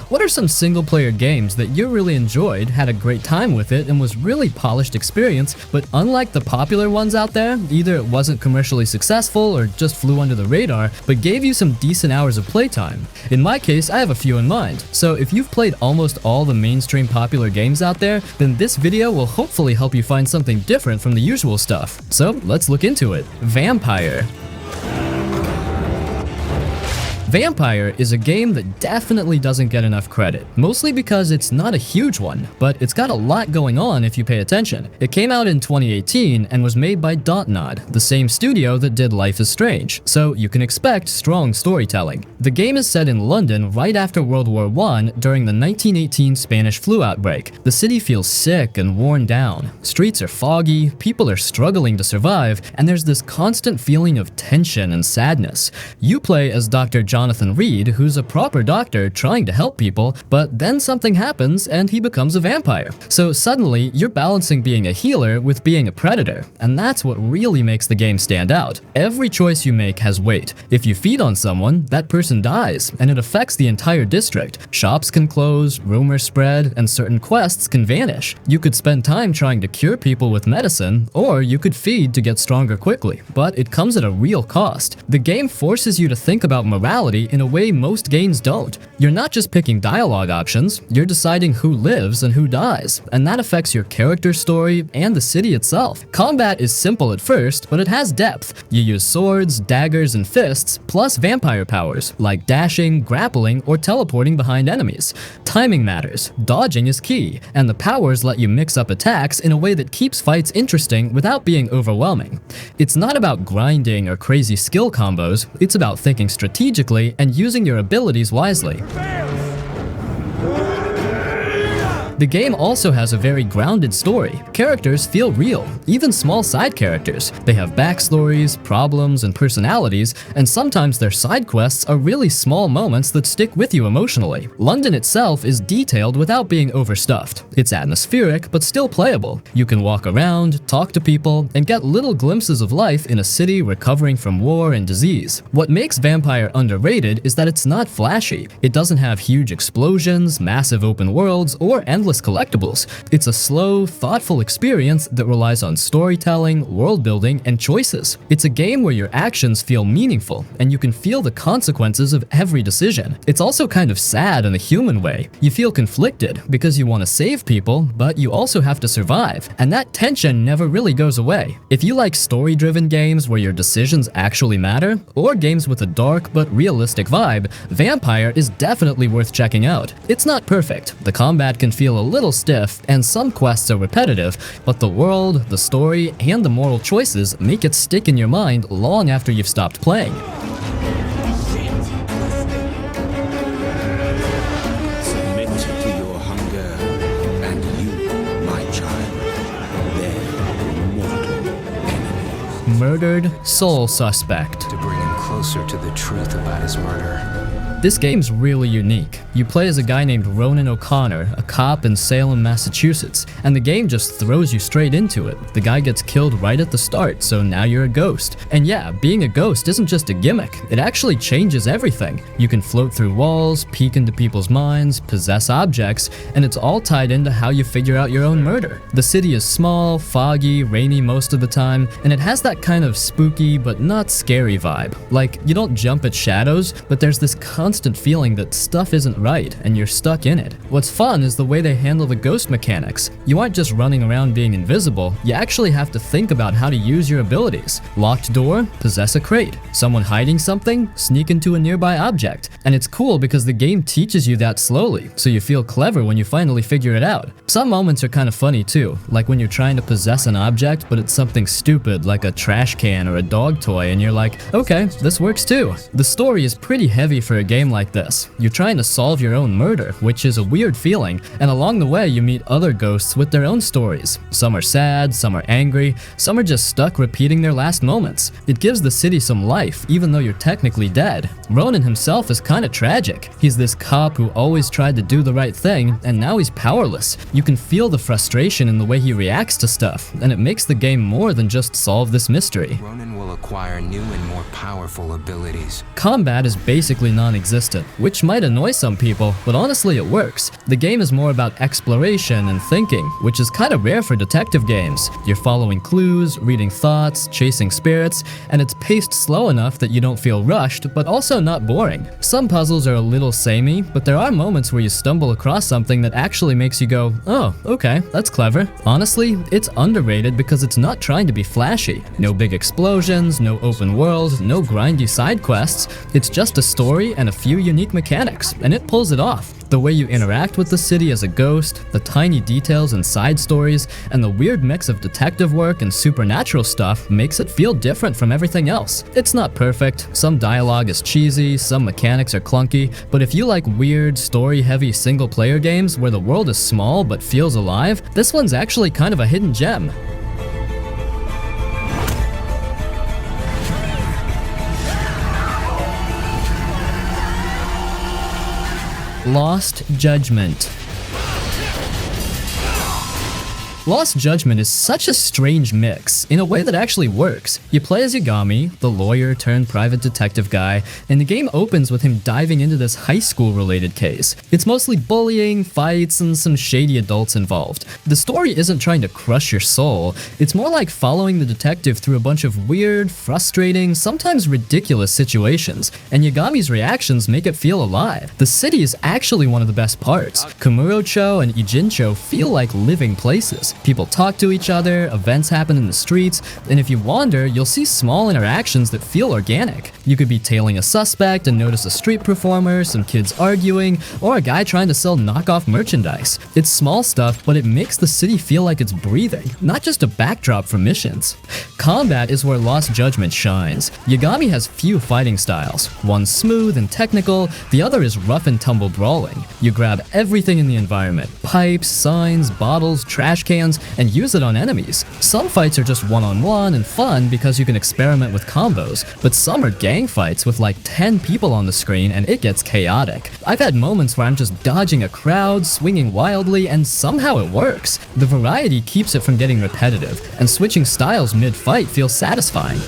what are some single-player games that you really enjoyed, had a great time with it, and was really polished experience, but unlike the popular ones out there, either it wasn't commercially successful or just flew under the radar, but gave you some decent hours of playtime? In my case, I have a few in mind, so if you've played almost all the mainstream popular games out there, then this video will hopefully help you find something different from the usual stuff. So let's look into it. Vampyr. Vampyr is a game that definitely doesn't get enough credit, mostly because it's not a huge one, but it's got a lot going on if you pay attention. It came out in 2018 and was made by Dontnod, the same studio that did Life is Strange, so you can expect strong storytelling. The game is set in London right after World War I during the 1918 Spanish flu outbreak. The city feels sick and worn down. Streets are foggy, people are struggling to survive, and there's this constant feeling of tension and sadness. You play as Dr. Jonathan Reed, who's a proper doctor trying to help people, but then something happens and he becomes a vampire. So suddenly, you're balancing being a healer with being a predator, and that's what really makes the game stand out. Every choice you make has weight. If you feed on someone, that person dies, and it affects the entire district. Shops can close, rumors spread, and certain quests can vanish. You could spend time trying to cure people with medicine, or you could feed to get stronger quickly, but it comes at a real cost. The game forces you to think about morality in a way most games don't. You're not just picking dialogue options, you're deciding who lives and who dies, and that affects your character story and the city itself. Combat is simple at first, but it has depth. You use swords, daggers, and fists, plus vampire powers, like dashing, grappling, or teleporting behind enemies. Timing matters, dodging is key, and the powers let you mix up attacks in a way that keeps fights interesting without being overwhelming. It's not about grinding or crazy skill combos, it's about thinking strategically and using your abilities wisely. The game also has a very grounded story. Characters feel real, even small side characters. They have backstories, problems, and personalities, and sometimes their side quests are really small moments that stick with you emotionally. London itself is detailed without being overstuffed. It's atmospheric, but still playable. You can walk around, talk to people, and get little glimpses of life in a city recovering from war and disease. What makes Vampyr underrated is that it's not flashy. It doesn't have huge explosions, massive open worlds, or endless collectibles. It's a slow, thoughtful experience that relies on storytelling, world building, and choices. It's a game where your actions feel meaningful, and you can feel the consequences of every decision. It's also kind of sad in a human way. You feel conflicted because you want to save people, but you also have to survive, and that tension never really goes away. If you like story-driven games where your decisions actually matter, or games with a dark but realistic vibe, Vampyr is definitely worth checking out. It's not perfect. The combat can feel a little stiff, and some quests are repetitive, but the world, the story, and the moral choices make it stick in your mind long after you've stopped playing. Submit to your hunger, and you, my child, their mortal enemies. Murdered Soul Suspect. To bring him closer to the truth about his murder. This game's really unique. You play as a guy named Ronan O'Connor, a cop in Salem, Massachusetts, and the game just throws you straight into it. The guy gets killed right at the start, so now you're a ghost. And yeah, being a ghost isn't just a gimmick, it actually changes everything. You can float through walls, peek into people's minds, possess objects, and it's all tied into how you figure out your own murder. The city is small, foggy, rainy most of the time, and it has that kind of spooky but not scary vibe. Like, you don't jump at shadows, but there's this constant feeling that stuff isn't right and you're stuck in it. What's fun is the way they handle the ghost mechanics. You aren't just running around being invisible, you actually have to think about how to use your abilities. Locked door? Possess a crate. Someone hiding something? Sneak into a nearby object. And it's cool because the game teaches you that slowly, so you feel clever when you finally figure it out. Some moments are kind of funny too, like when you're trying to possess an object but it's something stupid like a trash can or a dog toy and you're like, okay, this works too. The story is pretty heavy for a game like this. You're trying to solve your own murder, which is a weird feeling, and along the way you meet other ghosts with their own stories. Some are sad, some are angry, some are just stuck repeating their last moments. It gives the city some life, even though you're technically dead. Ronan himself is kinda tragic. He's this cop who always tried to do the right thing, and now he's powerless. You can feel the frustration in the way he reacts to stuff, and it makes the game more than just solve this mystery. Ronan will acquire new and more powerful abilities. Combat is basically non-existent, which might annoy some people, but honestly it works. The game is more about exploration and thinking, which is kinda rare for detective games. You're following clues, reading thoughts, chasing spirits, and it's paced slow enough that you don't feel rushed, but also not boring. Some puzzles are a little samey, but there are moments where you stumble across something that actually makes you go, oh, okay, that's clever. Honestly, it's underrated because it's not trying to be flashy. No big explosions, no open world, no grindy side quests. It's just a story and a few unique mechanics, and it pulls it off. The way you interact with the city as a ghost, the tiny details and side stories, and the weird mix of detective work and supernatural stuff makes it feel different from everything else. It's not perfect, some dialogue is cheesy, some mechanics are clunky, but if you like weird, story-heavy single-player games where the world is small but feels alive, this one's actually kind of a hidden gem. Lost Judgment. Lost Judgment is such a strange mix, in a way that actually works. You play as Yagami, the lawyer turned private detective guy, and the game opens with him diving into this high school related case. It's mostly bullying, fights, and some shady adults involved. The story isn't trying to crush your soul, it's more like following the detective through a bunch of weird, frustrating, sometimes ridiculous situations, and Yagami's reactions make it feel alive. The city is actually one of the best parts. Kamurocho and Ijincho feel like living places. People talk to each other, events happen in the streets, and if you wander, you'll see small interactions that feel organic. You could be tailing a suspect and notice a street performer, some kids arguing, or a guy trying to sell knockoff merchandise. It's small stuff, but it makes the city feel like it's breathing, not just a backdrop for missions. Combat is where Lost Judgment shines. Yagami has few fighting styles. One's smooth and technical, the other is rough and tumble brawling. You grab everything in the environment, pipes, signs, bottles, trash cans, and use it on enemies. Some fights are just one-on-one and fun because you can experiment with combos, but some are gang fights with like 10 people on the screen and it gets chaotic. I've had moments where I'm just dodging a crowd, swinging wildly, and somehow it works. The variety keeps it from getting repetitive, and switching styles mid-fight feels satisfying.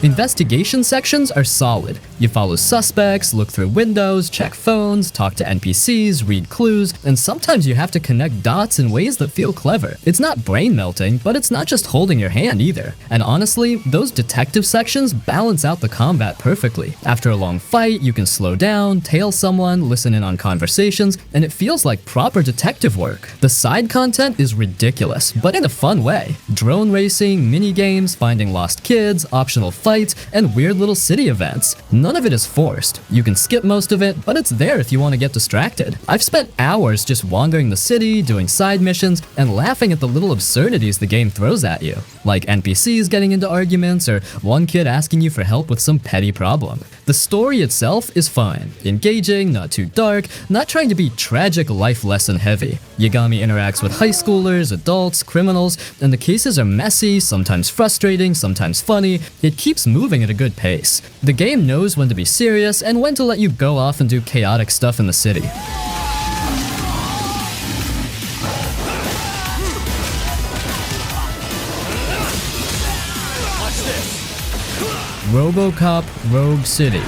Investigation sections are solid. You follow suspects, look through windows, check phones, talk to NPCs, read clues, and sometimes you have to connect dots in ways that feel clever. It's not brain-melting, but it's not just holding your hand either. And honestly, those detective sections balance out the combat perfectly. After a long fight, you can slow down, tail someone, listen in on conversations, and it feels like proper detective work. The side content is ridiculous, but in a fun way. Drone racing, mini-games, finding lost kids, optional fights, and weird little city events. None of it is forced. You can skip most of it, but it's there if you want to get distracted. I've spent hours just wandering the city, doing side missions, and laughing at the little absurdities the game throws at you. Like NPCs getting into arguments, or one kid asking you for help with some petty problem. The story itself is fine. Engaging, not too dark, not trying to be tragic life lesson heavy. Yagami interacts with high schoolers, adults, criminals, and the cases are messy, sometimes frustrating, sometimes funny. It keeps moving at a good pace. The game knows when to be serious and when to let you go off and do chaotic stuff in the city. RoboCop Rogue City.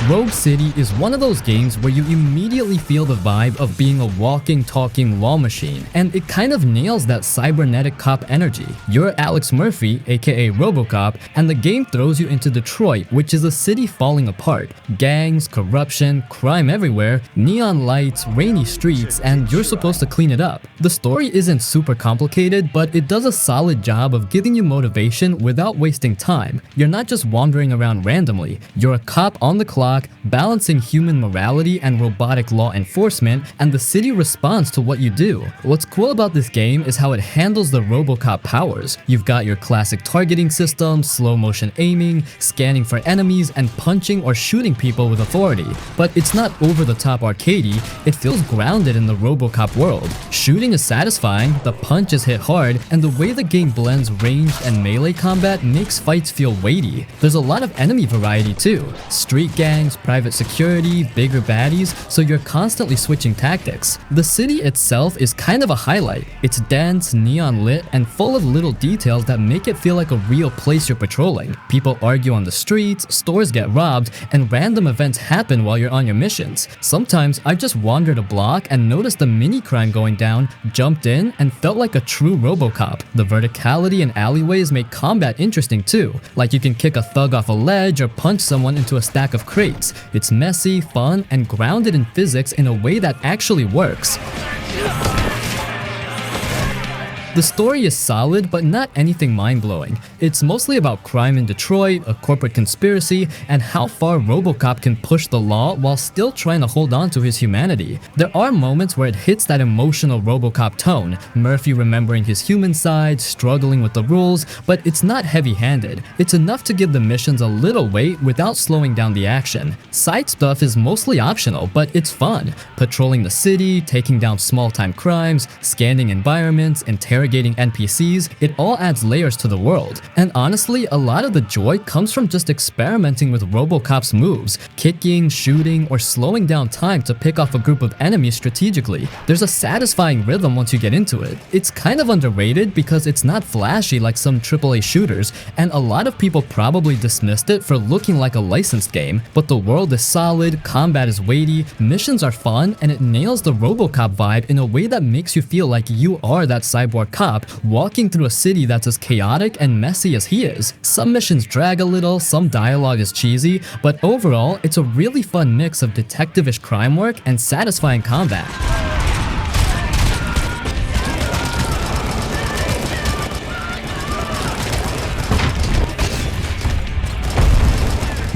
Rogue City is one of those games where you immediately feel the vibe of being a walking, talking law machine, and it kind of nails that cybernetic cop energy. You're Alex Murphy, aka RoboCop, and the game throws you into Detroit, which is a city falling apart. Gangs, corruption, crime everywhere, neon lights, rainy streets, and you're supposed to clean it up. The story isn't super complicated, but it does a solid job of giving you motivation without wasting time. You're not just wandering around randomly, you're a cop on the clock, balancing human morality and robotic law enforcement, and the city responds to what you do. What's cool about this game is how it handles the RoboCop powers. You've got your classic targeting system, slow motion aiming, scanning for enemies, and punching or shooting people with authority. But it's not over-the-top arcadey, it feels grounded in the RoboCop world. Shooting is satisfying, the punches hit hard, and the way the game blends ranged and melee combat makes fights feel weighty. There's a lot of enemy variety too. Street gangs, gangs, private security, bigger baddies, so you're constantly switching tactics. The city itself is kind of a highlight. It's dense, neon lit, and full of little details that make it feel like a real place you're patrolling. People argue on the streets, stores get robbed, and random events happen while you're on your missions. Sometimes I've just wandered a block and noticed a mini crime going down, jumped in, and felt like a true RoboCop. The verticality in alleyways make combat interesting too, like you can kick a thug off a ledge or punch someone into a stack of crates. It's messy, fun, and grounded in physics in a way that actually works. The story is solid, but not anything mind-blowing. It's mostly about crime in Detroit, a corporate conspiracy, and how far RoboCop can push the law while still trying to hold on to his humanity. There are moments where it hits that emotional RoboCop tone, Murphy remembering his human side, struggling with the rules, but it's not heavy-handed. It's enough to give the missions a little weight without slowing down the action. Side stuff is mostly optional, but it's fun. Patrolling the city, taking down small-time crimes, scanning environments, interrogating NPCs, it all adds layers to the world. And honestly, a lot of the joy comes from just experimenting with RoboCop's moves, kicking, shooting, or slowing down time to pick off a group of enemies strategically. There's a satisfying rhythm once you get into it. It's kind of underrated because it's not flashy like some AAA shooters, and a lot of people probably dismissed it for looking like a licensed game, but the world is solid, combat is weighty, missions are fun, and it nails the RoboCop vibe in a way that makes you feel like you are that cyborg cop walking through a city that's as chaotic and messy as he is. Some missions drag a little, some dialogue is cheesy, but overall, it's a really fun mix of detective-ish crime work and satisfying combat.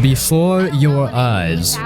Before your eyes.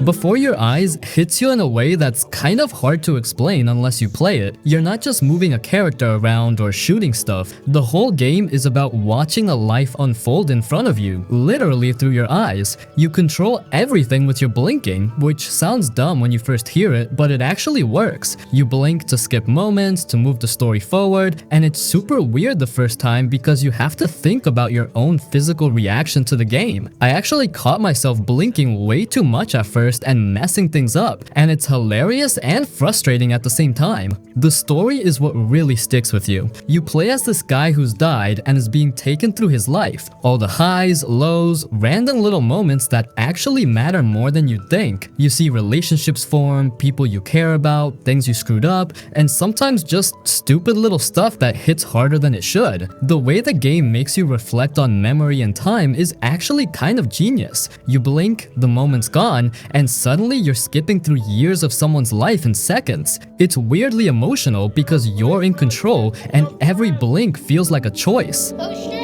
Before Your Eyes hits you in a way that's kind of hard to explain unless you play it. You're not just moving a character around or shooting stuff. The whole game is about watching a life unfold in front of you, literally through your eyes. You control everything with your blinking, which sounds dumb when you first hear it, but it actually works. You blink to skip moments, to move the story forward, and it's super weird the first time because you have to think about your own physical reaction to the game. I actually caught myself blinking way too much at first and messing things up, and it's hilarious and frustrating at the same time. The story is what really sticks with you. You play as this guy who's died and is being taken through his life. All the highs, lows, random little moments that actually matter more than you think. You see relationships form, people you care about, things you screwed up, and sometimes just stupid little stuff that hits harder than it should. The way the game makes you reflect on memory and time is actually kind of genius. You blink, the moment's gone, and suddenly you're skipping through years of someone's life in seconds. It's weirdly emotional because you're in control and every blink feels like a choice. Oh, sure.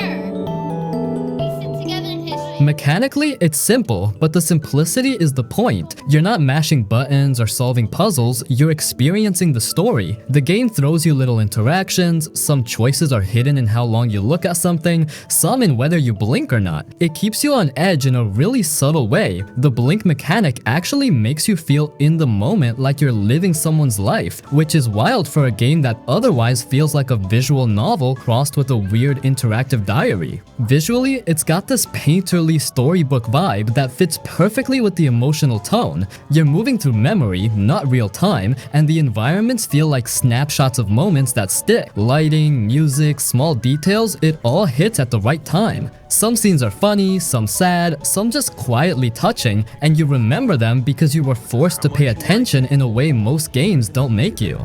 We sit together in history. Mechanically, it's simple, but the simplicity is the point. You're not mashing buttons or solving puzzles, you're experiencing the story. The game throws you little interactions, some choices are hidden in how long you look at something, some in whether you blink or not. It keeps you on edge in a really subtle way. The blink mechanic actually makes you feel in the moment like you're living someone's life, which is wild for a game that otherwise feels like a visual novel crossed with a weird interactive diary. Visually, it's got this painterly storybook vibe that fits perfectly with the emotional tone. You're moving through memory, not real time, and the environments feel like snapshots of moments that stick. Lighting, music, small details, it all hits at the right time. Some scenes are funny, some sad, some just quietly touching, and you remember them because you were forced to pay attention in a way most games don't make you.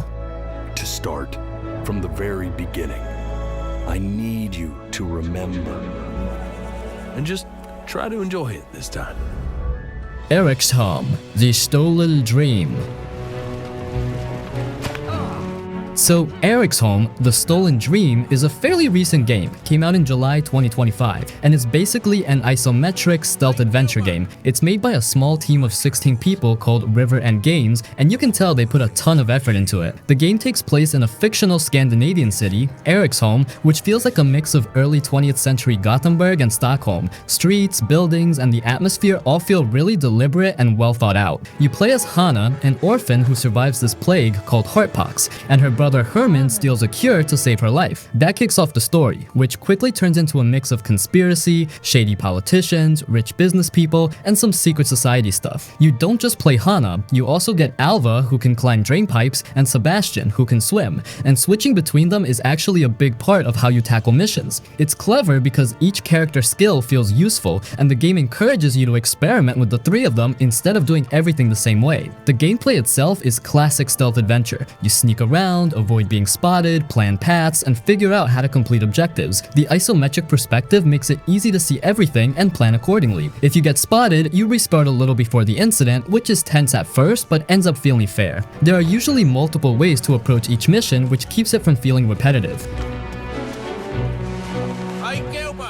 To start from the very beginning, I need you to remember. And just try to enjoy it this time. Eriksholm, The Stolen Dream. So, Eriksholm, The Stolen Dream is a fairly recent game. Came out in July 2025, and it's basically an isometric stealth adventure game. It's made by a small team of 16 people called River End Games, and you can tell they put a ton of effort into it. The game takes place in a fictional Scandinavian city, Eriksholm, which feels like a mix of early 20th century Gothenburg and Stockholm. Streets, buildings, and the atmosphere all feel really deliberate and well thought out. You play as Hannah, an orphan who survives this plague called heartpox, and her brother Herman steals a cure to save her life. That kicks off the story, which quickly turns into a mix of conspiracy, shady politicians, rich business people, and some secret society stuff. You don't just play Hana, you also get Alva, who can climb drain pipes, and Sebastian, who can swim, and switching between them is actually a big part of how you tackle missions. It's clever because each character skill feels useful, and the game encourages you to experiment with the three of them instead of doing everything the same way. The gameplay itself is classic stealth adventure. You sneak around, avoid being spotted, plan paths, and figure out how to complete objectives. The isometric perspective makes it easy to see everything and plan accordingly. If you get spotted, you restart a little before the incident, which is tense at first but ends up feeling fair. There are usually multiple ways to approach each mission, which keeps it from feeling repetitive.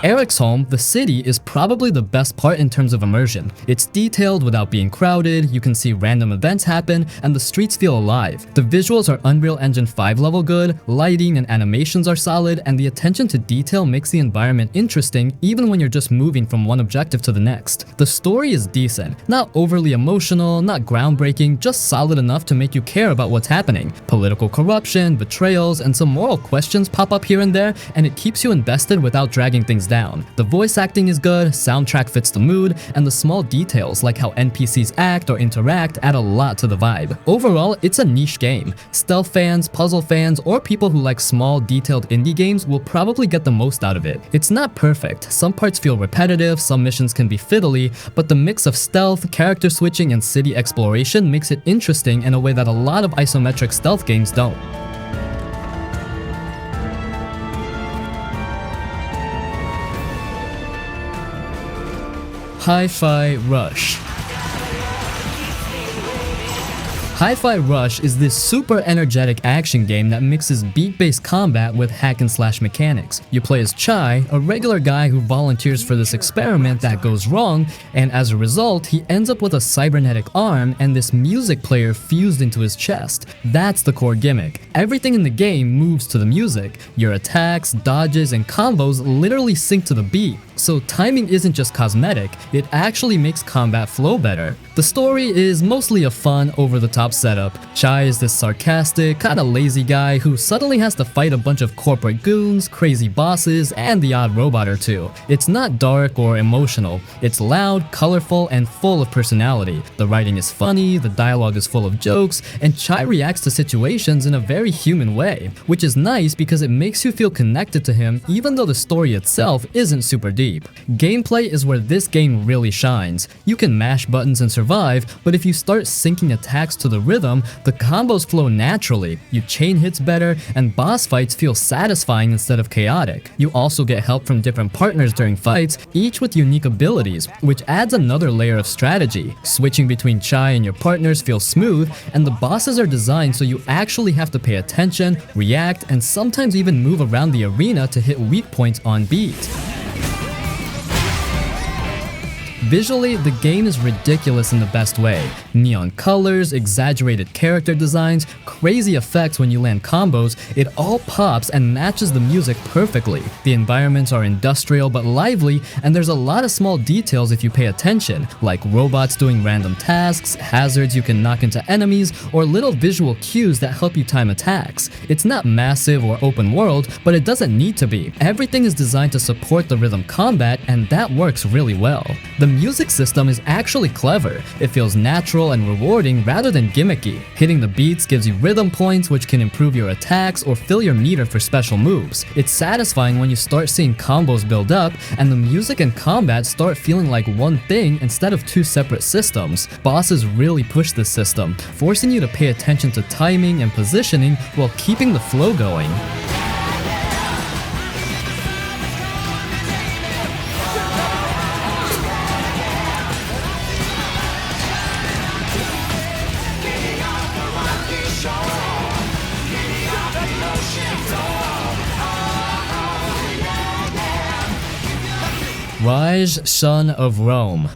Eriksholm, the city, is probably the best part in terms of immersion. It's detailed without being crowded, you can see random events happen, and the streets feel alive. The visuals are Unreal Engine 5 level good, lighting and animations are solid, and the attention to detail makes the environment interesting even when you're just moving from one objective to the next. The story is decent, not overly emotional, not groundbreaking, just solid enough to make you care about what's happening. Political corruption, betrayals, and some moral questions pop up here and there, and it keeps you invested without dragging things down. The voice acting is good, soundtrack fits the mood, and the small details like how NPCs act or interact add a lot to the vibe. Overall, it's a niche game. Stealth fans, puzzle fans, or people who like small, detailed indie games will probably get the most out of it. It's not perfect. Some parts feel repetitive, some missions can be fiddly, but the mix of stealth, character switching, and city exploration makes it interesting in a way that a lot of isometric stealth games don't. Hi-Fi Rush. Hi-Fi Rush is this super energetic action game that mixes beat-based combat with hack-and-slash mechanics. You play as Chai, a regular guy who volunteers for this experiment that goes wrong, and as a result, he ends up with a cybernetic arm and this music player fused into his chest. That's the core gimmick. Everything in the game moves to the music. Your attacks, dodges, and combos literally sync to the beat. So timing isn't just cosmetic, it actually makes combat flow better. The story is mostly a fun, over-the-top setup. Chai is this sarcastic, kinda lazy guy who suddenly has to fight a bunch of corporate goons, crazy bosses, and the odd robot or two. It's not dark or emotional. It's loud, colorful, and full of personality. The writing is funny, the dialogue is full of jokes, and Chai reacts to situations in a very human way, which is nice because it makes you feel connected to him even though the story itself isn't super deep. Gameplay is where this game really shines. You can mash buttons and survive, but if you start syncing attacks to the rhythm, the combos flow naturally. You chain hits better, and boss fights feel satisfying instead of chaotic. You also get help from different partners during fights, each with unique abilities, which adds another layer of strategy. Switching between Chai and your partners feels smooth, and the bosses are designed so you actually have to pay attention, react, and sometimes even move around the arena to hit weak points on beat. Visually, the game is ridiculous in the best way. Neon colors, exaggerated character designs, crazy effects when you land combos, it all pops and matches the music perfectly. The environments are industrial but lively, and there's a lot of small details if you pay attention, like robots doing random tasks, hazards you can knock into enemies, or little visual cues that help you time attacks. It's not massive or open world, but it doesn't need to be. Everything is designed to support the rhythm combat, and that works really well. The music system is actually clever. It feels natural and rewarding rather than gimmicky. Hitting the beats gives you rhythm points, which can improve your attacks or fill your meter for special moves. It's satisfying when you start seeing combos build up and the music and combat start feeling like one thing instead of two separate systems. Bosses really push this system, forcing you to pay attention to timing and positioning while keeping the flow going. Ryse, Son of Rome.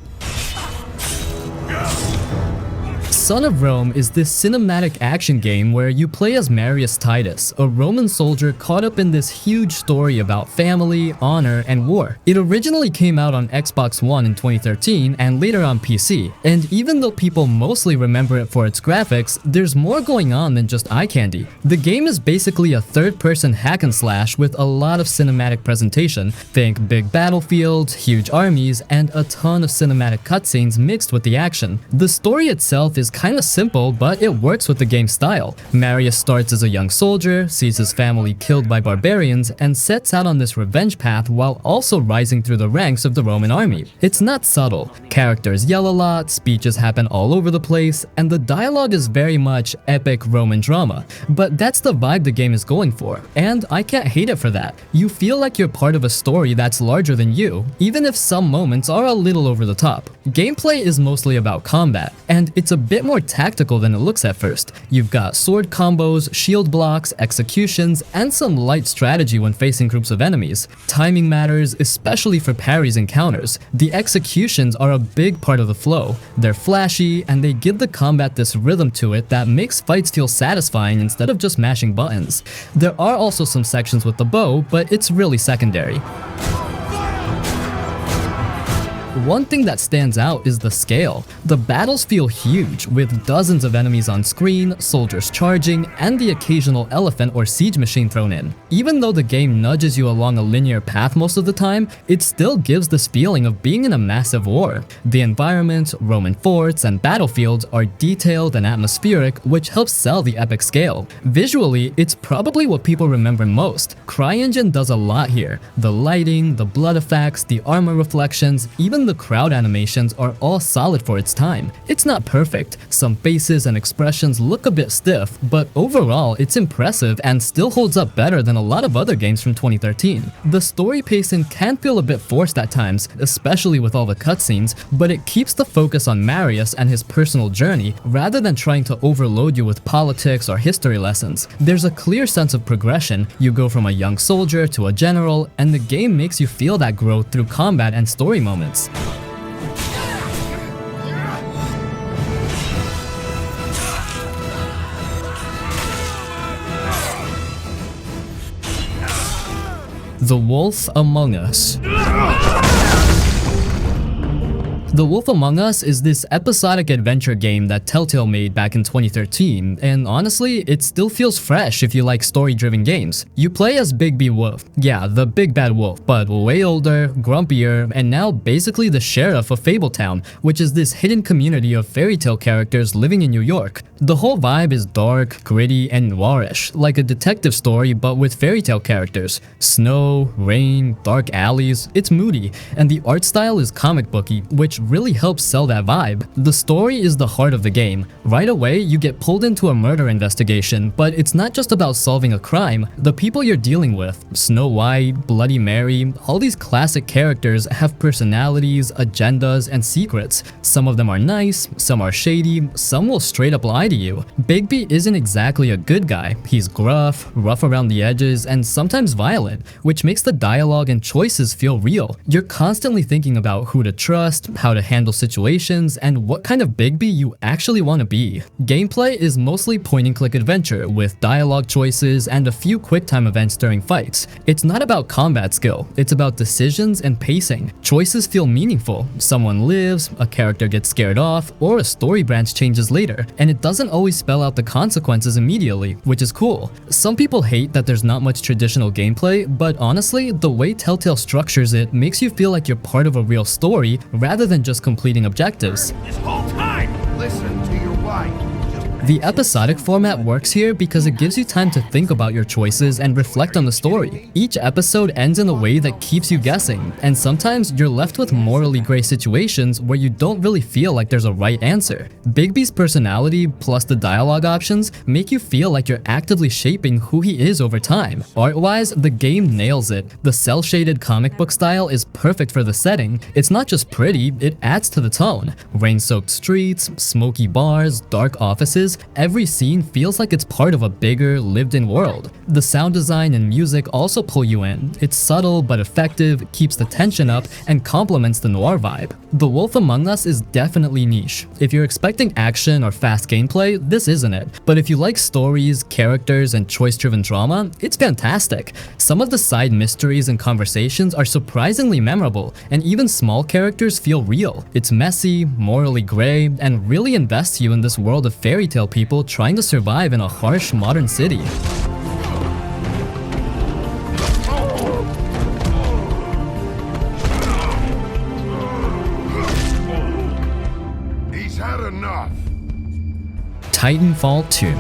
Son of Rome is this cinematic action game where you play as Marius Titus, a Roman soldier caught up in this huge story about family, honor, and war. It originally came out on Xbox One in 2013 and later on PC, and even though people mostly remember it for its graphics, there's more going on than just eye candy. The game is basically a third-person hack and slash with a lot of cinematic presentation. Think big battlefields, huge armies, and a ton of cinematic cutscenes mixed with the action. The story itself is kinda simple, but it works with the game's style. Marius starts as a young soldier, sees his family killed by barbarians, and sets out on this revenge path while also rising through the ranks of the Roman army. It's not subtle. Characters yell a lot, speeches happen all over the place, and the dialogue is very much epic Roman drama. But that's the vibe the game is going for, and I can't hate it for that. You feel like you're part of a story that's larger than you, even if some moments are a little over the top. Gameplay is mostly about combat, and it's a bit more tactical than it looks at first. You've got sword combos, shield blocks, executions, and some light strategy when facing groups of enemies. Timing matters, especially for parries and counters. The executions are a big part of the flow. They're flashy, and they give the combat this rhythm to it that makes fights feel satisfying instead of just mashing buttons. There are also some sections with the bow, but it's really secondary. One thing that stands out is the scale. The battles feel huge, with dozens of enemies on screen, soldiers charging, and the occasional elephant or siege machine thrown in. Even though the game nudges you along a linear path most of the time, it still gives this feeling of being in a massive war. The environment, Roman forts, and battlefields are detailed and atmospheric, which helps sell the epic scale. Visually, it's probably what people remember most. CryEngine does a lot here. The lighting, the blood effects, the armor reflections, even the crowd animations are all solid for its time. It's not perfect. Some faces and expressions look a bit stiff, but overall it's impressive and still holds up better than a lot of other games from 2013. The story pacing can feel a bit forced at times, especially with all the cutscenes, but it keeps the focus on Marius and his personal journey rather than trying to overload you with politics or history lessons. There's a clear sense of progression. You go from a young soldier to a general, and the game makes you feel that growth through combat and story moments. The Wolf Among Us. The Wolf Among Us is this episodic adventure game that Telltale made back in 2013, and honestly, it still feels fresh if you like story-driven games. You play as Big B Wolf, yeah, the big bad wolf, but way older, grumpier, and now basically the sheriff of Fabletown, which is this hidden community of fairy tale characters living in New York. The whole vibe is dark, gritty, and noirish, like a detective story but with fairy tale characters. Snow, rain, dark alleys, it's moody, and the art style is comic booky, which really helps sell that vibe. The story is the heart of the game. Right away, you get pulled into a murder investigation, but it's not just about solving a crime. The people you're dealing with, Snow White, Bloody Mary, all these classic characters have personalities, agendas, and secrets. Some of them are nice, some are shady, some will straight up lie to you. Bigby isn't exactly a good guy. He's gruff, rough around the edges, and sometimes violent, which makes the dialogue and choices feel real. You're constantly thinking about who to trust, how to handle situations, and what kind of Bigby you actually want to be. Gameplay is mostly point-and-click adventure with dialogue choices and a few quick-time events during fights. It's not about combat skill, it's about decisions and pacing. Choices feel meaningful. Someone lives, a character gets scared off, or a story branch changes later, and it doesn't always spell out the consequences immediately, which is cool. Some people hate that there's not much traditional gameplay, but honestly, the way Telltale structures it makes you feel like you're part of a real story rather than just completing objectives. This whole time, listen to your wife. The episodic format works here because it gives you time to think about your choices and reflect on the story. Each episode ends in a way that keeps you guessing, and sometimes you're left with morally gray situations where you don't really feel like there's a right answer. Bigby's personality plus the dialogue options make you feel like you're actively shaping who he is over time. Art-wise, the game nails it. The cel-shaded comic book style is perfect for the setting. It's not just pretty, it adds to the tone. Rain-soaked streets, smoky bars, dark offices, characters, every scene feels like it's part of a bigger, lived-in world. The sound design and music also pull you in. It's subtle but effective, keeps the tension up, and complements the noir vibe. The Wolf Among Us is definitely niche. If you're expecting action or fast gameplay, this isn't it. But if you like stories, characters, and choice-driven drama, it's fantastic. Some of the side mysteries and conversations are surprisingly memorable, and even small characters feel real. It's messy, morally gray, and really invests you in this world of fairy tale people trying to survive in a harsh modern city. He's had enough. Titanfall 2.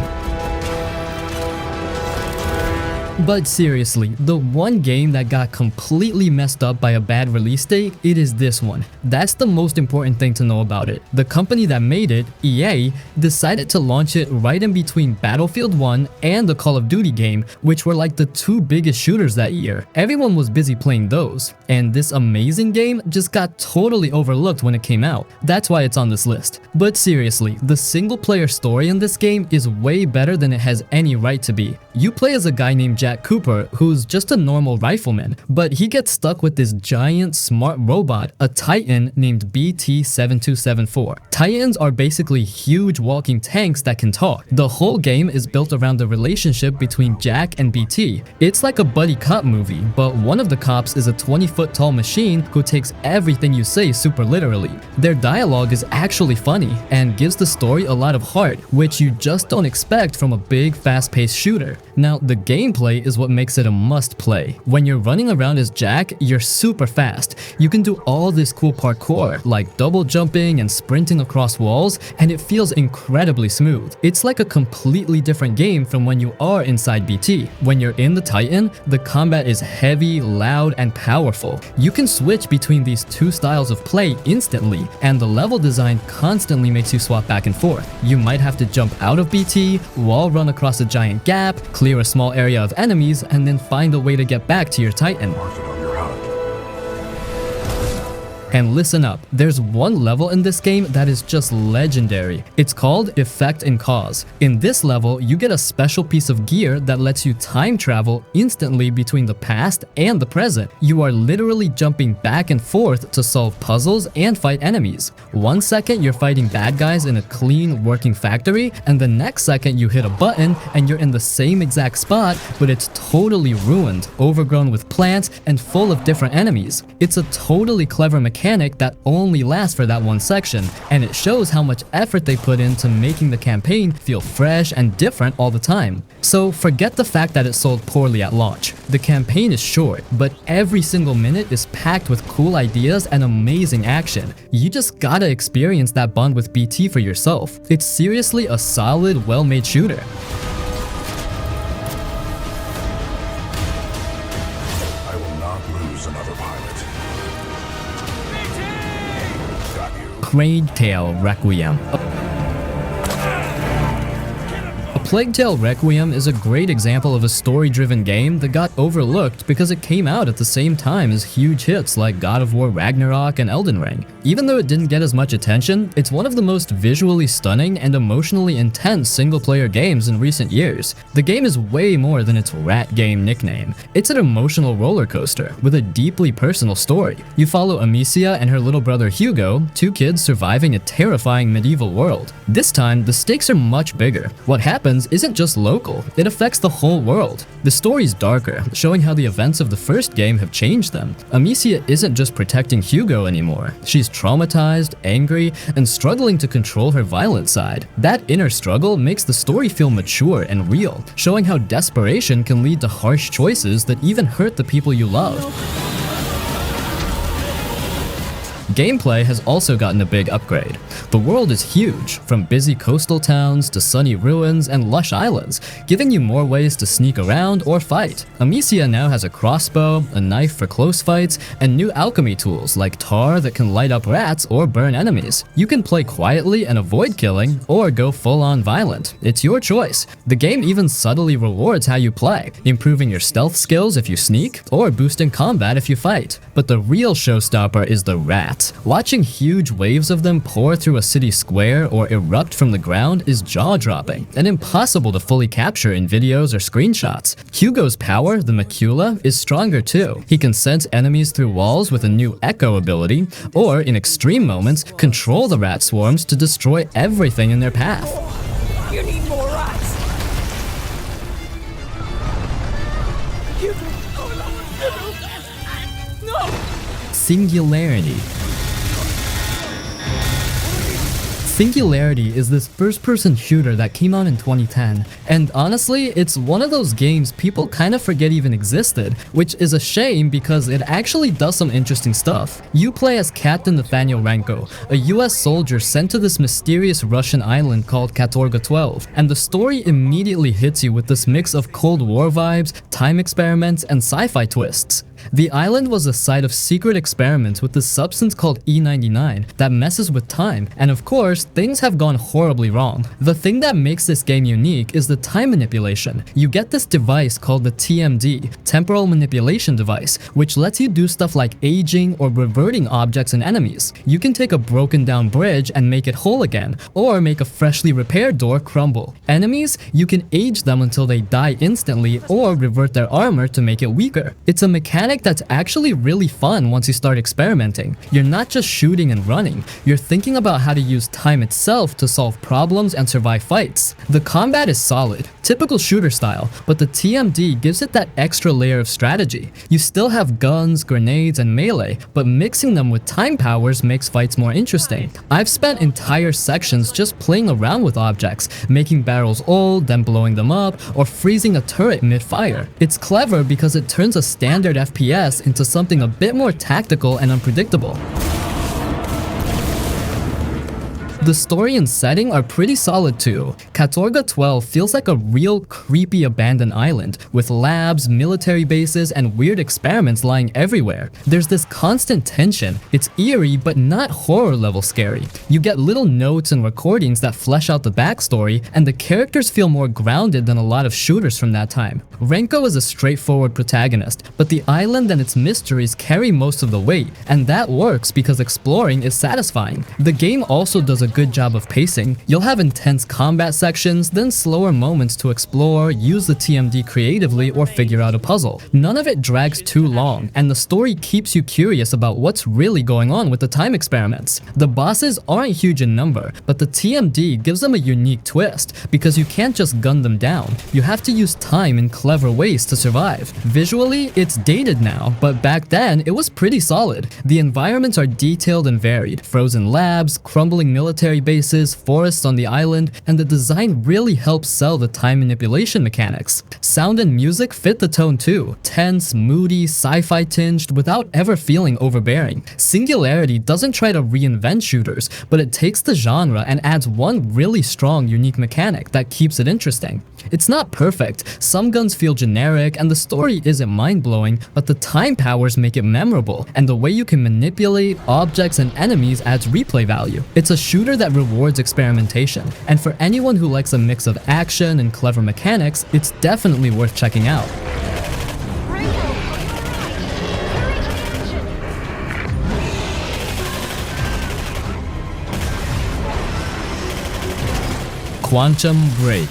But seriously, the one game that got completely messed up by a bad release date, it is this one. That's the most important thing to know about it. The company that made it, EA, decided to launch it right in between Battlefield 1 and the Call of Duty game, which were like the two biggest shooters that year. Everyone was busy playing those, and this amazing game just got totally overlooked when it came out. That's why it's on this list. But seriously, the single-player story in this game is way better than it has any right to be. You play as a guy named Jack Cooper, who's just a normal rifleman, but he gets stuck with this giant smart robot, a Titan named BT-7274. Titans are basically huge walking tanks that can talk. The whole game is built around the relationship between Jack and BT. It's like a buddy cop movie, but one of the cops is a 20-foot tall machine who takes everything you say super literally. Their dialogue is actually funny and gives the story a lot of heart, which you just don't expect from a big, fast-paced shooter. Now, the gameplay is what makes it a must-play. When you're running around as Jack, you're super fast. You can do all this cool parkour, like double jumping and sprinting across walls, and it feels incredibly smooth. It's like a completely different game from when you are inside BT. When you're in the Titan, the combat is heavy, loud, and powerful. You can switch between these two styles of play instantly, and the level design constantly makes you swap back and forth. You might have to jump out of BT, wall run across a giant gap, clear a small area of enemies, and then find a way to get back to your Titan. And listen up, there's one level in this game that is just legendary. It's called Effect and Cause. In this level, you get a special piece of gear that lets you time travel instantly between the past and the present. You are literally jumping back and forth to solve puzzles and fight enemies. 1 second you're fighting bad guys in a clean, working factory, and the next second you hit a button and you're in the same exact spot, but it's totally ruined, overgrown with plants, and full of different enemies. It's a totally clever mechanic that only lasts for that one section, and it shows how much effort they put into making the campaign feel fresh and different all the time. So forget the fact that it sold poorly at launch. The campaign is short, but every single minute is packed with cool ideas and amazing action. You just gotta experience that bond with BT for yourself. It's seriously a solid, well-made shooter. I will not lose another pilot. Plague Tale Requiem. Plague Tale Requiem is a great example of a story-driven game that got overlooked because it came out at the same time as huge hits like God of War Ragnarok and Elden Ring. Even though it didn't get as much attention, it's one of the most visually stunning and emotionally intense single-player games in recent years. The game is way more than its rat game nickname. It's an emotional roller coaster with a deeply personal story. You follow Amicia and her little brother Hugo, two kids surviving a terrifying medieval world. This time, the stakes are much bigger. What happens isn't just local, it affects the whole world. The story's darker, showing how the events of the first game have changed them. Amicia isn't just protecting Hugo anymore. She's traumatized, angry, and struggling to control her violent side. That inner struggle makes the story feel mature and real, showing how desperation can lead to harsh choices that even hurt the people you love. Gameplay has also gotten a big upgrade. The world is huge, from busy coastal towns to sunny ruins and lush islands, giving you more ways to sneak around or fight. Amicia now has a crossbow, a knife for close fights, and new alchemy tools like tar that can light up rats or burn enemies. You can play quietly and avoid killing, or go full-on violent. It's your choice. The game even subtly rewards how you play, improving your stealth skills if you sneak, or boosting combat if you fight. But the real showstopper is the rat. rats. Watching huge waves of them pour through a city square or erupt from the ground is jaw-dropping and impossible to fully capture in videos or screenshots. Hugo's power, the macula, is stronger too. He can sense enemies through walls with a new echo ability, or in extreme moments, control the rat swarms to destroy everything in their path. You need more rats! No! Singularity. Singularity is this first-person shooter that came out in 2010, and honestly, it's one of those games people kind of forget even existed, which is a shame because it actually does some interesting stuff. You play as Captain Nathaniel Renko, a US soldier sent to this mysterious Russian island called Katorga 12, and the story immediately hits you with this mix of Cold War vibes, time experiments, and sci-fi twists. The island was the site of secret experiments with this substance called E99 that messes with time, and of course, things have gone horribly wrong. The thing that makes this game unique is the time manipulation. You get this device called the TMD, Temporal Manipulation Device, which lets you do stuff like aging or reverting objects and enemies. You can take a broken down bridge and make it whole again, or make a freshly repaired door crumble. Enemies, you can age them until they die instantly or revert their armor to make it weaker. It's a mechanic that's actually really fun once you start experimenting. You're not just shooting and running, you're thinking about how to use time itself to solve problems and survive fights. The combat is solid, typical shooter style, but the TMD gives it that extra layer of strategy. You still have guns, grenades, and melee, but mixing them with time powers makes fights more interesting. I've spent entire sections just playing around with objects, making barrels old, then blowing them up, or freezing a turret mid-fire. It's clever because it turns a standard FPS into something a bit more tactical and unpredictable. The story and setting are pretty solid too. Katorga 12 feels like a real creepy abandoned island, with labs, military bases, and weird experiments lying everywhere. There's this constant tension. It's eerie but not horror level scary. You get little notes and recordings that flesh out the backstory, and the characters feel more grounded than a lot of shooters from that time. Renko is a straightforward protagonist, but the island and its mysteries carry most of the weight, and that works because exploring is satisfying. The game also does a good job of pacing. You'll have intense combat sections, then slower moments to explore, use the TMD creatively, or figure out a puzzle. None of it drags too long, and the story keeps you curious about what's really going on with the time experiments. The bosses aren't huge in number, but the TMD gives them a unique twist, because you can't just gun them down. You have to use time in clever ways to survive. Visually, it's dated now, but back then, it was pretty solid. The environments are detailed and varied. Frozen labs, crumbling military bases, forests on the island, and the design really helps sell the time manipulation mechanics. Sound and music fit the tone too. Tense, moody, sci-fi tinged without ever feeling overbearing. Singularity doesn't try to reinvent shooters, but it takes the genre and adds one really strong, unique mechanic that keeps it interesting. It's not perfect, some guns feel generic, and the story isn't mind-blowing, but the time powers make it memorable, and the way you can manipulate objects and enemies adds replay value. It's a shooter that rewards experimentation, and for anyone who likes a mix of action and clever mechanics, it's definitely worth checking out. Quantum Break.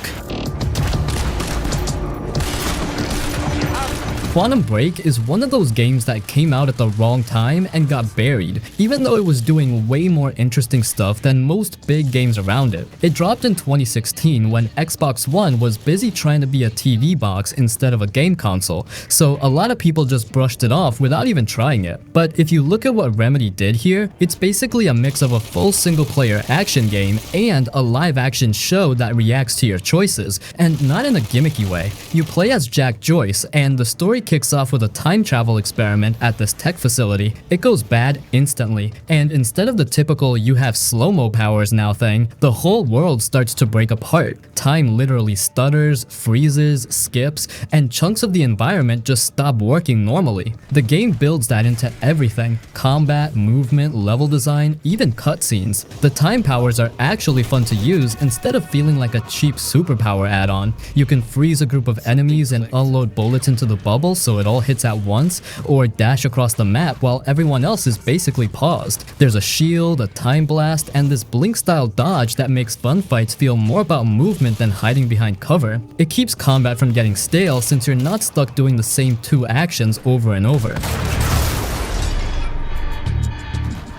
Quantum Break is one of those games that came out at the wrong time and got buried, even though it was doing way more interesting stuff than most big games around it. It dropped in 2016 when Xbox One was busy trying to be a TV box instead of a game console, so a lot of people just brushed it off without even trying it. But if you look at what Remedy did here, it's basically a mix of a full single-player action game and a live-action show that reacts to your choices, and not in a gimmicky way. You play as Jack Joyce, and the story kicks off with a time travel experiment at this tech facility. It goes bad instantly, and instead of the typical you have slow-mo powers now thing, the whole world starts to break apart. Time literally stutters, freezes, skips, and chunks of the environment just stop working normally. The game builds that into everything: combat, movement, level design, even cutscenes. The time powers are actually fun to use instead of feeling like a cheap superpower add-on. You can freeze a group of enemies and unload bullets into the bubble, circle so it all hits at once, or dash across the map while everyone else is basically paused. There's a shield, a time blast, and this blink-style dodge that makes fun fights feel more about movement than hiding behind cover. It keeps combat from getting stale since you're not stuck doing the same two actions over and over.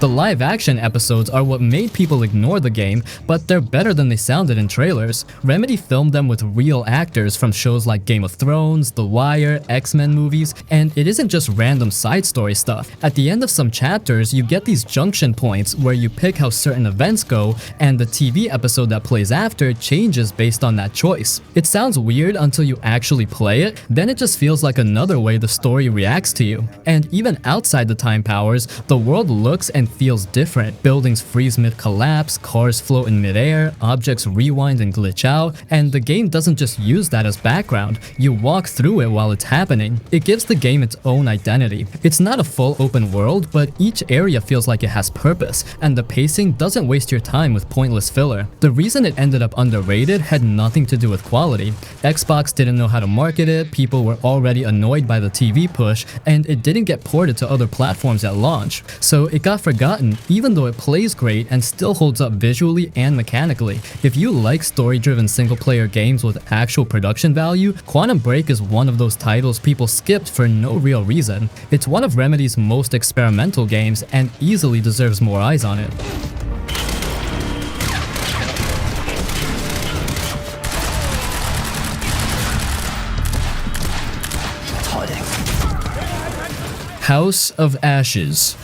The live-action episodes are what made people ignore the game, but they're better than they sounded in trailers. Remedy filmed them with real actors from shows like Game of Thrones, The Wire, X-Men movies, and it isn't just random side story stuff. At the end of some chapters, you get these junction points where you pick how certain events go, and the TV episode that plays after changes based on that choice. It sounds weird until you actually play it, then it just feels like another way the story reacts to you. And even outside the time powers, the world looks and feels different. Buildings freeze mid-collapse, cars float in midair, objects rewind and glitch out, and the game doesn't just use that as background, you walk through it while it's happening. It gives the game its own identity. It's not a full open world, but each area feels like it has purpose, and the pacing doesn't waste your time with pointless filler. The reason it ended up underrated had nothing to do with quality. Xbox didn't know how to market it, people were already annoyed by the TV push, and it didn't get ported to other platforms at launch, so it got forgotten even though it plays great and still holds up visually and mechanically. If you like story-driven single-player games with actual production value, Quantum Break is one of those titles people skipped for no real reason. It's one of Remedy's most experimental games and easily deserves more eyes on it. House of Ashes.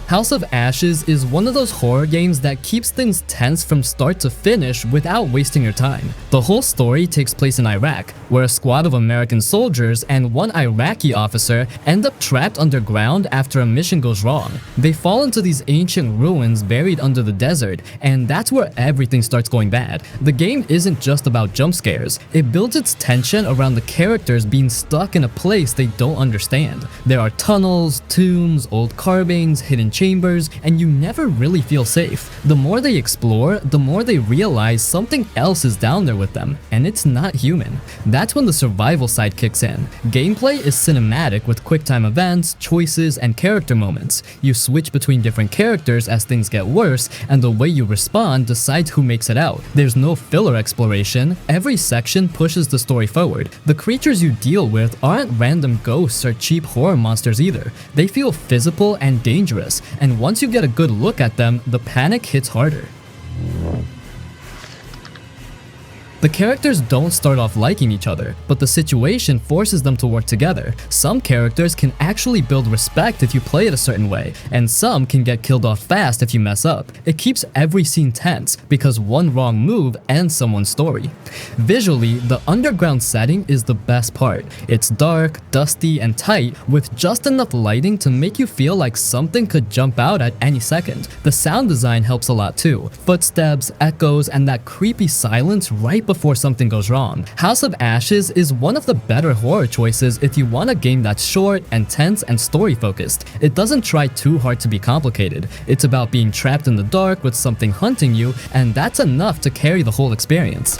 House of Ashes is one of those horror games that keeps things tense from start to finish without wasting your time. The whole story takes place in Iraq, where a squad of American soldiers and one Iraqi officer end up trapped underground after a mission goes wrong. They fall into these ancient ruins buried under the desert, and that's where everything starts going bad. The game isn't just about jump scares. It builds its tension around the characters being stuck in a place they don't understand. There are tunnels, tombs, old carvings, hidden chambers, and you never really feel safe. The more they explore, the more they realize something else is down there with them, and it's not human. That's when the survival side kicks in. Gameplay is cinematic with quick-time events, choices, and character moments. You switch between different characters as things get worse, and the way you respond decides who makes it out. There's no filler exploration. Every section pushes the story forward. The creatures you deal with aren't random ghosts or cheap horror monsters either. They feel physical and dangerous, and once you get a good look at them, the panic hits harder. The characters don't start off liking each other, but the situation forces them to work together. Some characters can actually build respect if you play it a certain way, and some can get killed off fast if you mess up. It keeps every scene tense, because one wrong move ends someone's story. Visually, the underground setting is the best part. It's dark, dusty, and tight, with just enough lighting to make you feel like something could jump out at any second. The sound design helps a lot too. Footsteps, echoes, and that creepy silence right before something goes wrong. House of Ashes is one of the better horror choices if you want a game that's short and tense and story focused. It doesn't try too hard to be complicated. It's about being trapped in the dark with something hunting you, and that's enough to carry the whole experience.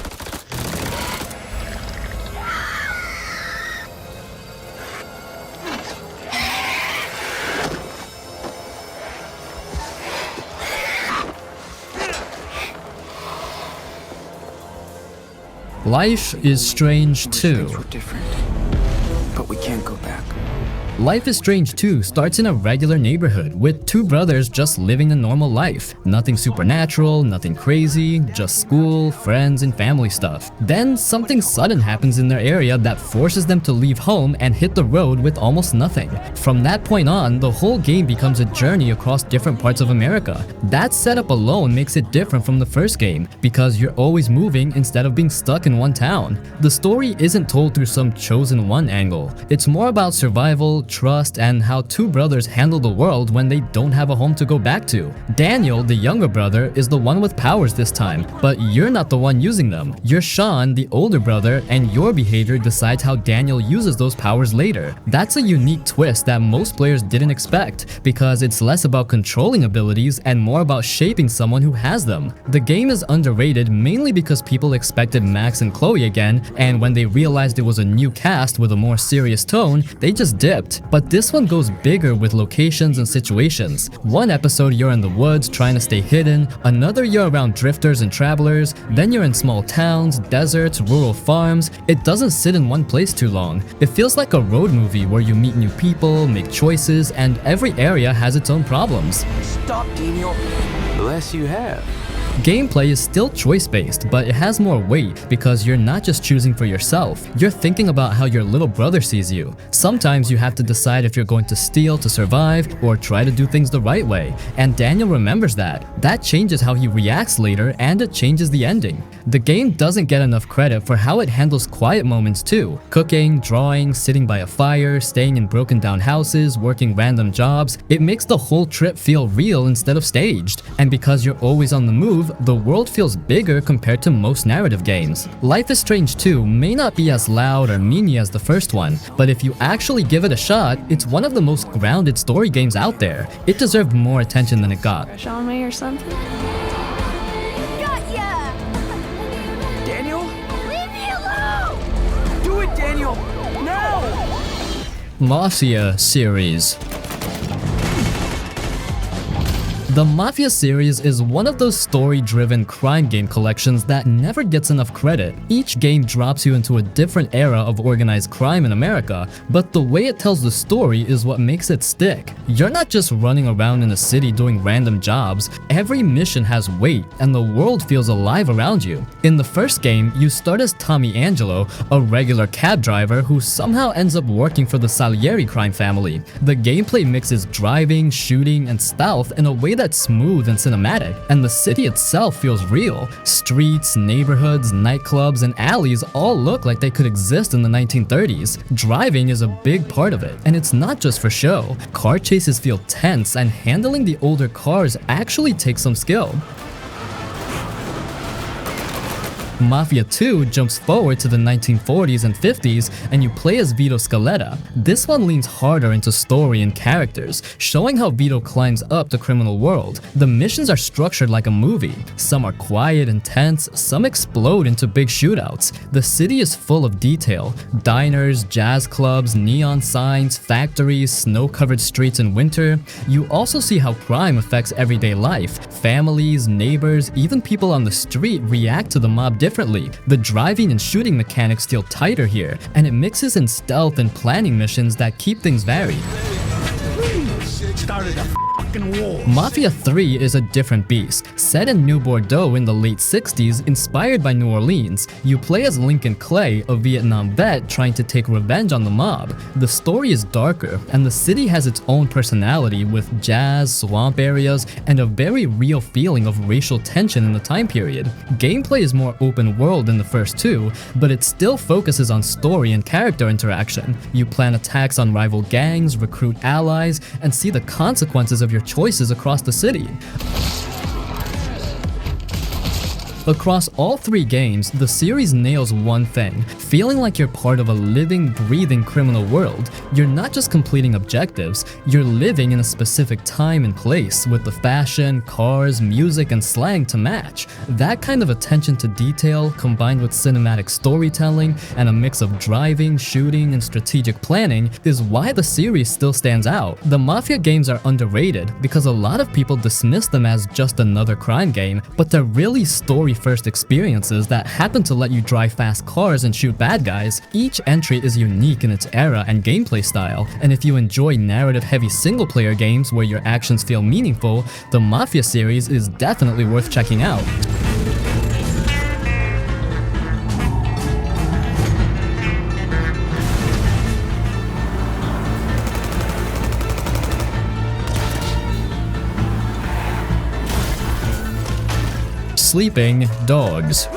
Life is Strange 2. Things were different, but we can't go back. Life is Strange 2 starts in a regular neighborhood with two brothers just living a normal life. Nothing supernatural, nothing crazy, just school, friends, and family stuff. Then something sudden happens in their area that forces them to leave home and hit the road with almost nothing. From that point on, the whole game becomes a journey across different parts of America. That setup alone makes it different from the first game, because you're always moving instead of being stuck in one town. The story isn't told through some chosen one angle. It's more about survival, build trust, and how two brothers handle the world when they don't have a home to go back to. Daniel, the younger brother, is the one with powers this time, but you're not the one using them. You're Sean, the older brother, and your behavior decides how Daniel uses those powers later. That's a unique twist that most players didn't expect, because it's less about controlling abilities and more about shaping someone who has them. The game is underrated mainly because people expected Max and Chloe again, and when they realized it was a new cast with a more serious tone, they just dipped. But this one goes bigger with locations and situations. One episode you're in the woods trying to stay hidden, another you're around drifters and travelers, then you're in small towns, deserts, rural farms. It doesn't sit in one place too long. It feels like a road movie where you meet new people, make choices, and every area has its own problems. Stop, Daniel. Bless you have. Gameplay is still choice-based, but it has more weight because you're not just choosing for yourself. You're thinking about how your little brother sees you. Sometimes you have to decide if you're going to steal to survive or try to do things the right way, and Daniel remembers that. That changes how he reacts later, and it changes the ending. The game doesn't get enough credit for how it handles quiet moments too. Cooking, drawing, sitting by a fire, staying in broken down houses, working random jobs. It makes the whole trip feel real instead of staged. And because you're always on the move, the world feels bigger compared to most narrative games. Life is Strange 2 may not be as loud or meany as the first one, but if you actually give it a shot, it's one of the most grounded story games out there. It deserved more attention than it got. Crush on me or something? Got ya! Daniel? Leave me alone! Do it, Daniel! Now! Mafia Series. The Mafia series is one of those story-driven crime game collections that never gets enough credit. Each game drops you into a different era of organized crime in America, but the way it tells the story is what makes it stick. You're not just running around in a city doing random jobs. Every mission has weight, and the world feels alive around you. In the first game, you start as Tommy Angelo, a regular cab driver who somehow ends up working for the Salieri crime family. The gameplay mixes driving, shooting, and stealth in a way that's smooth and cinematic, and the city itself feels real. Streets, neighborhoods, nightclubs, and alleys all look like they could exist in the 1930s. Driving is a big part of it, and it's not just for show. Car chases feel tense, and handling the older cars actually takes some skill. Mafia 2 jumps forward to the 1940s and 50s, and you play as Vito Scaletta. This one leans harder into story and characters, showing how Vito climbs up the criminal world. The missions are structured like a movie. Some are quiet and tense, some explode into big shootouts. The city is full of detail. Diners, jazz clubs, neon signs, factories, snow-covered streets in winter. You also see how crime affects everyday life. Families, neighbors, even people on the street react to the mob differently. The driving and shooting mechanics feel tighter here, and it mixes in stealth and planning missions that keep things varied. Started a fucking war. Mafia 3 is a different beast. Set in New Bordeaux in the late 60s, inspired by New Orleans, you play as Lincoln Clay, a Vietnam vet trying to take revenge on the mob. The story is darker, and the city has its own personality with jazz, swamp areas, and a very real feeling of racial tension in the time period. Gameplay is more open world than the first two, but it still focuses on story and character interaction. You plan attacks on rival gangs, recruit allies, and see the consequences of your choices across the city. Across all three games, the series nails one thing: feeling like you're part of a living, breathing criminal world. You're not just completing objectives, you're living in a specific time and place with the fashion, cars, music, and slang to match. That kind of attention to detail, combined with cinematic storytelling and a mix of driving, shooting, and strategic planning, is why the series still stands out. The Mafia games are underrated because a lot of people dismiss them as just another crime game, but they're really story-first experiences that happen to let you drive fast cars and shoot bad guys. Each entry is unique in its era and gameplay style, and if you enjoy narrative-heavy single-player games where your actions feel meaningful, the Mafia series is definitely worth checking out. Sleeping Dogs.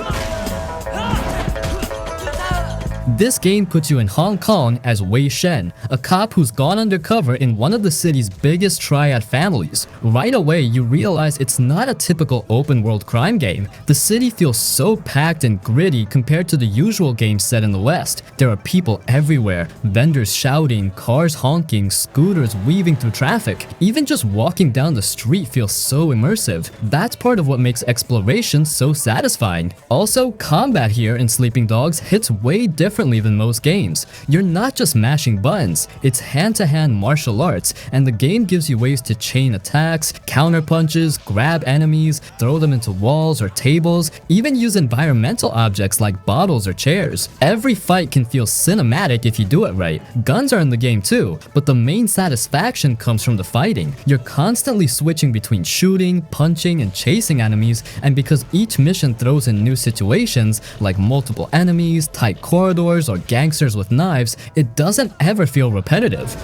This game puts you in Hong Kong as Wei Shen, a cop who's gone undercover in one of the city's biggest triad families. Right away, you realize it's not a typical open-world crime game. The city feels so packed and gritty compared to the usual games set in the West. There are people everywhere, vendors shouting, cars honking, scooters weaving through traffic. Even just walking down the street feels so immersive. That's part of what makes exploration so satisfying. Also, combat here in Sleeping Dogs hits way differently than most games. You're not just mashing buttons, it's hand-to-hand martial arts, and the game gives you ways to chain attacks, counter punches, grab enemies, throw them into walls or tables, even use environmental objects like bottles or chairs. Every fight can feel cinematic if you do it right. Guns are in the game too, but the main satisfaction comes from the fighting. You're constantly switching between shooting, punching, and chasing enemies, and because each mission throws in new situations, like multiple enemies, tight corridors, or gangsters with knives, it doesn't ever feel repetitive.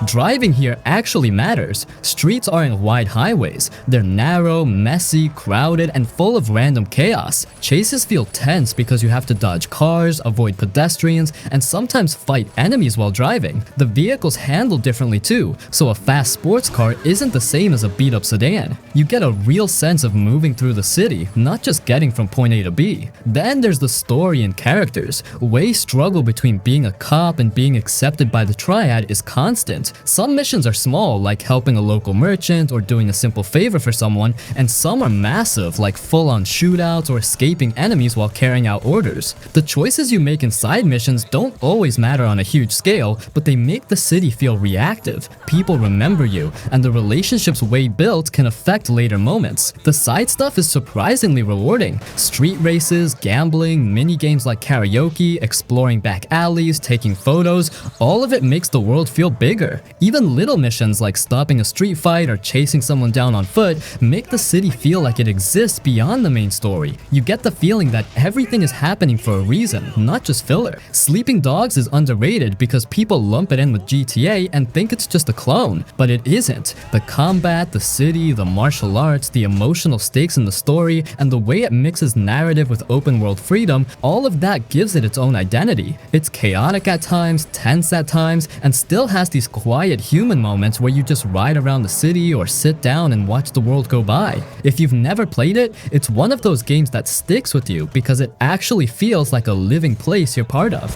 Driving here actually matters. Streets aren't wide highways. They're narrow, messy, crowded, and full of random chaos. Chases feel tense because you have to dodge cars, avoid pedestrians, and sometimes fight enemies while driving. The vehicles handle differently too, so a fast sports car isn't the same as a beat-up sedan. You get a real sense of moving through the city, not just getting from point A to B. Then there's the story and characters. Wei's struggle between being a cop and being accepted by the Triad is constant. Some missions are small, like helping a local merchant or doing a simple favor for someone, and some are massive, like full-on shootouts or escaping enemies while carrying out orders. The choices you make in side missions don't always matter on a huge scale, but they make the city feel reactive. People remember you, and the relationships Wei built can affect later moments. The side stuff is surprisingly rewarding. Street races, gambling, mini-games like karaoke, exploring back alleys, taking photos, all of it makes the world feel bigger. Even little missions like stopping a street fight or chasing someone down on foot make the city feel like it exists beyond the main story. You get the feeling that everything is happening for a reason, not just filler. Sleeping Dogs is underrated because people lump it in with GTA and think it's just a clone, but it isn't. The combat, the city, the martial arts, the emotional stakes in the story, and the way it mixes narrative with open world freedom, all of that gives it its own identity. It's chaotic at times, tense at times, and still has these quiet human moments where you just ride around the city or sit down and watch the world go by. If you've never played it, it's one of those games that sticks with you because it actually feels like a living place you're part of.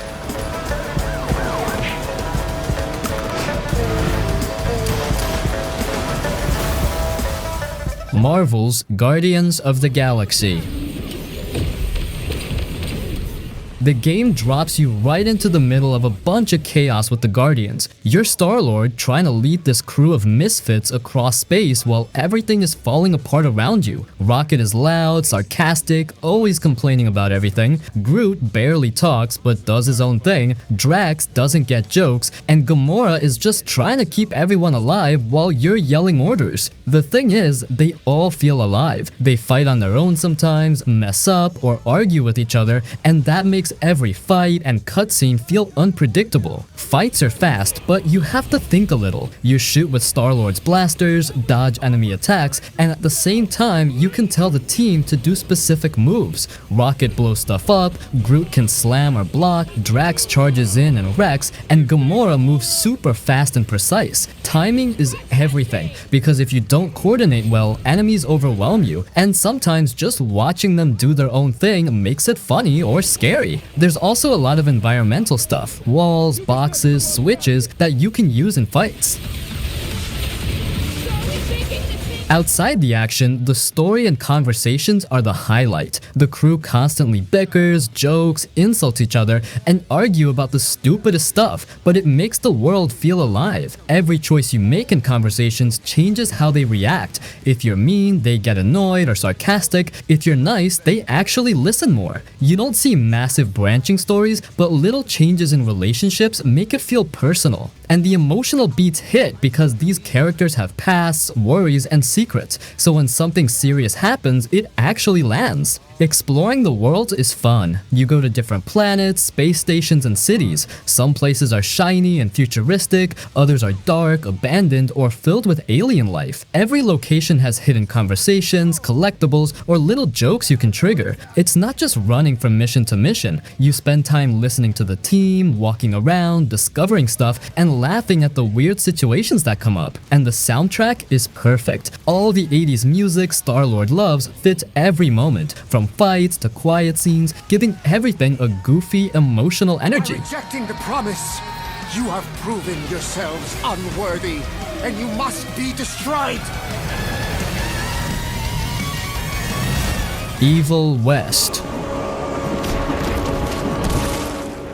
Marvel's Guardians of the Galaxy. The game drops you right into the middle of a bunch of chaos with the Guardians. You're Star-Lord trying to lead this crew of misfits across space while everything is falling apart around you. Rocket is loud, sarcastic, always complaining about everything. Groot barely talks but does his own thing. Drax doesn't get jokes, and Gamora is just trying to keep everyone alive while you're yelling orders. The thing is, they all feel alive. They fight on their own sometimes, mess up, or argue with each other, and that makes every fight and cutscene feel unpredictable. Fights are fast, but you have to think a little. You shoot with Star-Lord's blasters, dodge enemy attacks, and at the same time, you can tell the team to do specific moves. Rocket blows stuff up, Groot can slam or block, Drax charges in and wrecks, and Gamora moves super fast and precise. Timing is everything, because if you don't coordinate well, enemies overwhelm you, and sometimes just watching them do their own thing makes it funny or scary. There's also a lot of environmental stuff, walls, boxes, switches that you can use in fights. Outside the action, the story and conversations are the highlight. The crew constantly bickers, jokes, insults each other, and argue about the stupidest stuff, but it makes the world feel alive. Every choice you make in conversations changes how they react. If you're mean, they get annoyed or sarcastic. If you're nice, they actually listen more. You don't see massive branching stories, but little changes in relationships make it feel personal. And the emotional beats hit because these characters have pasts, worries, and secrets, so when something serious happens, it actually lands. Exploring the world is fun. You go to different planets, space stations, and cities. Some places are shiny and futuristic, others are dark, abandoned, or filled with alien life. Every location has hidden conversations, collectibles, or little jokes you can trigger. It's not just running from mission to mission. You spend time listening to the team, walking around, discovering stuff, and laughing at the weird situations that come up. And the soundtrack is perfect. All the 80s music Star-Lord loves fits every moment, from fights to quiet scenes, giving everything a goofy, emotional energy. By rejecting the promise, you have proven yourselves unworthy, and you must be destroyed! Evil West.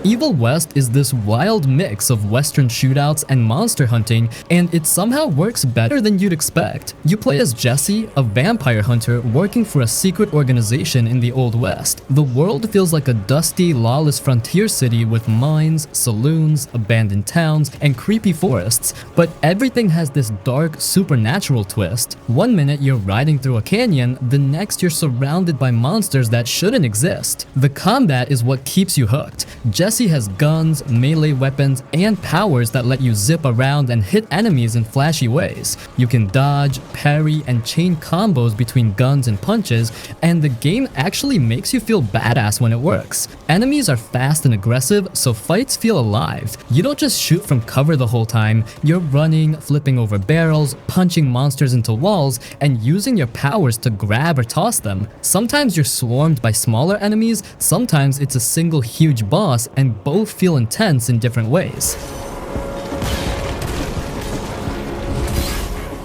Evil West is this wild mix of western shootouts and monster hunting, and it somehow works better than you'd expect. You play as Jesse, a vampire hunter working for a secret organization in the Old West. The world feels like a dusty, lawless frontier city with mines, saloons, abandoned towns, and creepy forests, but everything has this dark, supernatural twist. One minute you're riding through a canyon, the next you're surrounded by monsters that shouldn't exist. The combat is what keeps you hooked. Jesse has guns, melee weapons, and powers that let you zip around and hit enemies in flashy ways. You can dodge, parry, and chain combos between guns and punches, and the game actually makes you feel badass when it works. Enemies are fast and aggressive, so fights feel alive. You don't just shoot from cover the whole time, you're running, flipping over barrels, punching monsters into walls, and using your powers to grab or toss them. Sometimes you're swarmed by smaller enemies, sometimes it's a single huge boss, and both feel intense in different ways.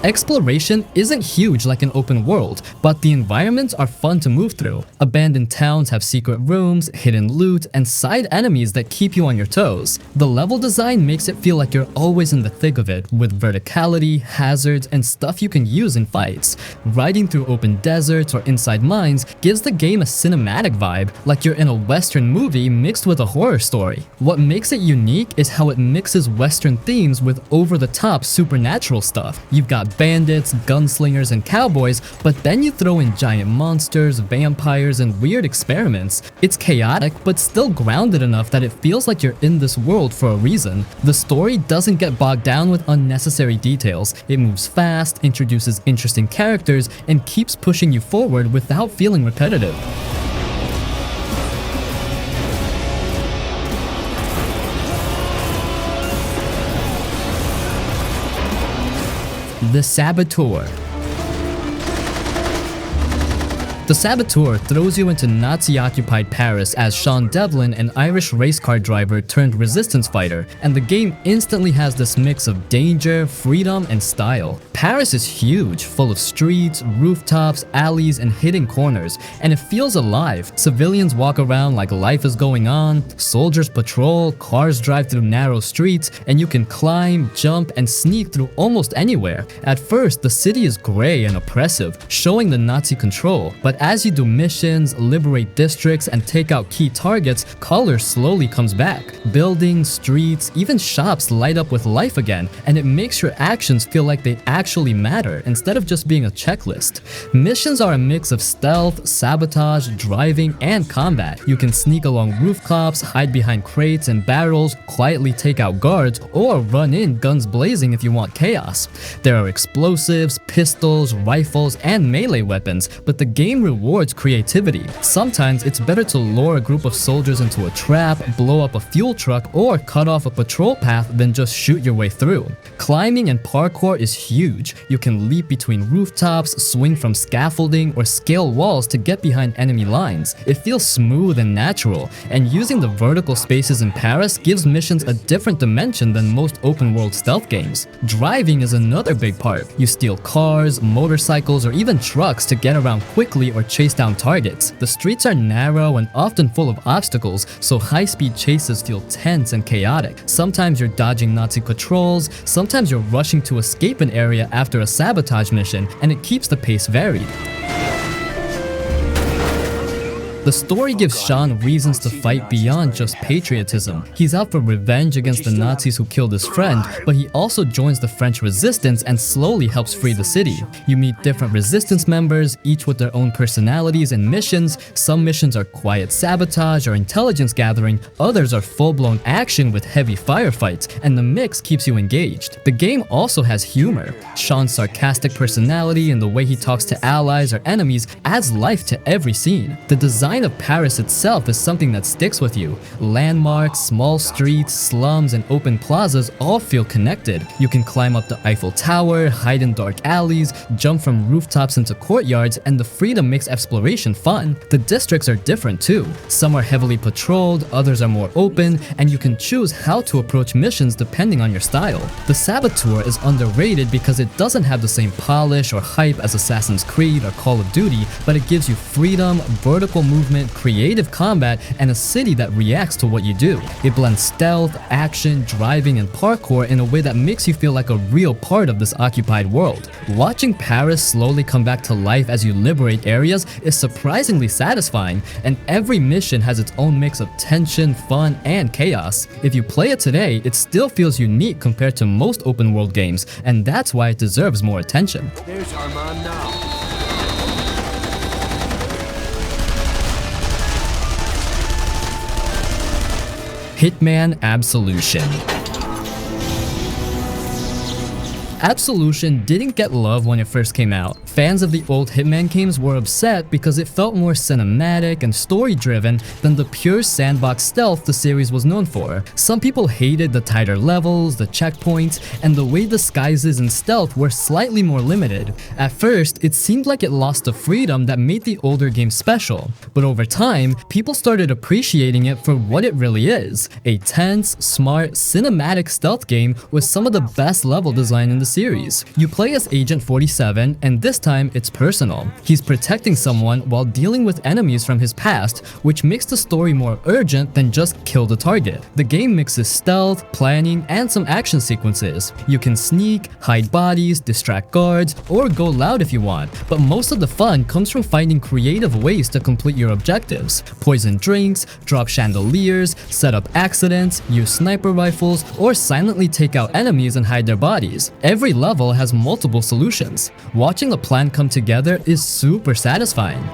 Exploration isn't huge like an open world, but the environments are fun to move through. Abandoned towns have secret rooms, hidden loot, and side enemies that keep you on your toes. The level design makes it feel like you're always in the thick of it, with verticality, hazards, and stuff you can use in fights. Riding through open deserts or inside mines gives the game a cinematic vibe, like you're in a western movie mixed with a horror story. What makes it unique is how it mixes western themes with over-the-top supernatural stuff. You've got bandits, gunslingers, and cowboys, but then you throw in giant monsters, vampires, and weird experiments. It's chaotic, but still grounded enough that it feels like you're in this world for a reason. The story doesn't get bogged down with unnecessary details. It moves fast, introduces interesting characters, and keeps pushing you forward without feeling repetitive. The Saboteur. The Saboteur throws you into Nazi-occupied Paris as Sean Devlin, an Irish race car driver turned resistance fighter, and the game instantly has this mix of danger, freedom, and style. Paris is huge, full of streets, rooftops, alleys, and hidden corners, and it feels alive. Civilians walk around like life is going on, soldiers patrol, cars drive through narrow streets, and you can climb, jump, and sneak through almost anywhere. At first, the city is gray and oppressive, showing the Nazi control, but as you do missions, liberate districts, and take out key targets, color slowly comes back. Buildings, streets, even shops light up with life again, and it makes your actions feel like they actually matter instead of just being a checklist. Missions are a mix of stealth, sabotage, driving, and combat. You can sneak along rooftops, hide behind crates and barrels, quietly take out guards, or run in guns blazing if you want chaos. There are explosives, pistols, rifles, and melee weapons, but the game rewards creativity. Sometimes it's better to lure a group of soldiers into a trap, blow up a fuel truck, or cut off a patrol path than just shoot your way through. Climbing and parkour is huge. You can leap between rooftops, swing from scaffolding, or scale walls to get behind enemy lines. It feels smooth and natural, and using the vertical spaces in Paris gives missions a different dimension than most open-world stealth games. Driving is another big part. You steal cars, motorcycles, or even trucks to get around quickly or chase down targets. The streets are narrow and often full of obstacles, so high-speed chases feel tense and chaotic. Sometimes you're dodging Nazi patrols, sometimes you're rushing to escape an area after a sabotage mission, and it keeps the pace varied. The story gives Sean reasons to fight beyond just patriotism. He's out for revenge against the Nazis who killed his friend, but he also joins the French resistance and slowly helps free the city. You meet different resistance members, each with their own personalities and missions. Some missions are quiet sabotage or intelligence gathering, others are full-blown action with heavy firefights, and the mix keeps you engaged. The game also has humor. Sean's sarcastic personality and the way he talks to allies or enemies adds life to every scene. The design of Paris itself is something that sticks with you. Landmarks, small streets, slums, and open plazas all feel connected. You can climb up the Eiffel Tower, hide in dark alleys, jump from rooftops into courtyards, and the freedom makes exploration fun. The districts are different too. Some are heavily patrolled, others are more open, and you can choose how to approach missions depending on your style. The Saboteur is underrated because it doesn't have the same polish or hype as Assassin's Creed or Call of Duty, but it gives you freedom, vertical movement, creative combat, and a city that reacts to what you do. It blends stealth, action, driving, and parkour in a way that makes you feel like a real part of this occupied world. Watching Paris slowly come back to life as you liberate areas is surprisingly satisfying, and every mission has its own mix of tension, fun, and chaos. If you play it today, it still feels unique compared to most open world games, and that's why it deserves more attention. There's Armand now. Hitman Absolution. Absolution didn't get love when it first came out. Fans of the old Hitman games were upset because it felt more cinematic and story-driven than the pure sandbox stealth the series was known for. Some people hated the tighter levels, the checkpoints, and the way disguises and stealth were slightly more limited. At first, it seemed like it lost the freedom that made the older games special. But over time, people started appreciating it for what it really is: a tense, smart, cinematic stealth game with some of the best level design in the series. You play as Agent 47, and this time it's personal. He's protecting someone while dealing with enemies from his past, which makes the story more urgent than just kill the target. The game mixes stealth, planning, and some action sequences. You can sneak, hide bodies, distract guards, or go loud if you want, but most of the fun comes from finding creative ways to complete your objectives. Poison drinks, drop chandeliers, set up accidents, use sniper rifles, or silently take out enemies and hide their bodies. Every level has multiple solutions. Watching a plan come together is super satisfying.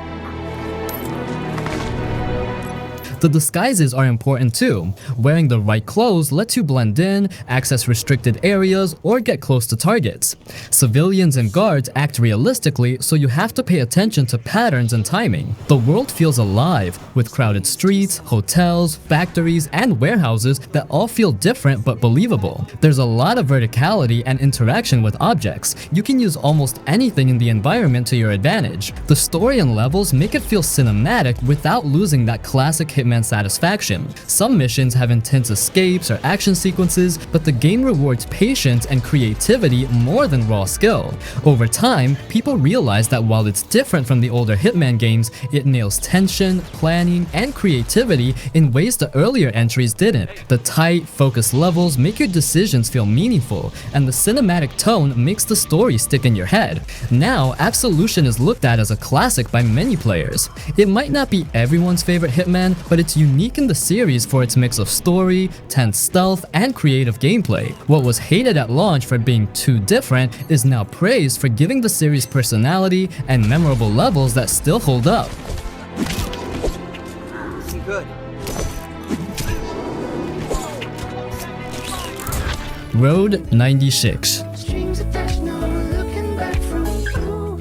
The disguises are important too. Wearing the right clothes lets you blend in, access restricted areas, or get close to targets. Civilians and guards act realistically, so you have to pay attention to patterns and timing. The world feels alive, with crowded streets, hotels, factories, and warehouses that all feel different but believable. There's a lot of verticality and interaction with objects. You can use almost anything in the environment to your advantage. The story and levels make it feel cinematic without losing that classic Hitman satisfaction. Some missions have intense escapes or action sequences, but the game rewards patience and creativity more than raw skill. Over time, people realize that while it's different from the older Hitman games, it nails tension, planning, and creativity in ways the earlier entries didn't. The tight, focused levels make your decisions feel meaningful, and the cinematic tone makes the story stick in your head. Now, Absolution is looked at as a classic by many players. It might not be everyone's favorite Hitman, but it's unique in the series for its mix of story, tense stealth, and creative gameplay. What was hated at launch for being too different is now praised for giving the series personality and memorable levels that still hold up. Good. Road 96.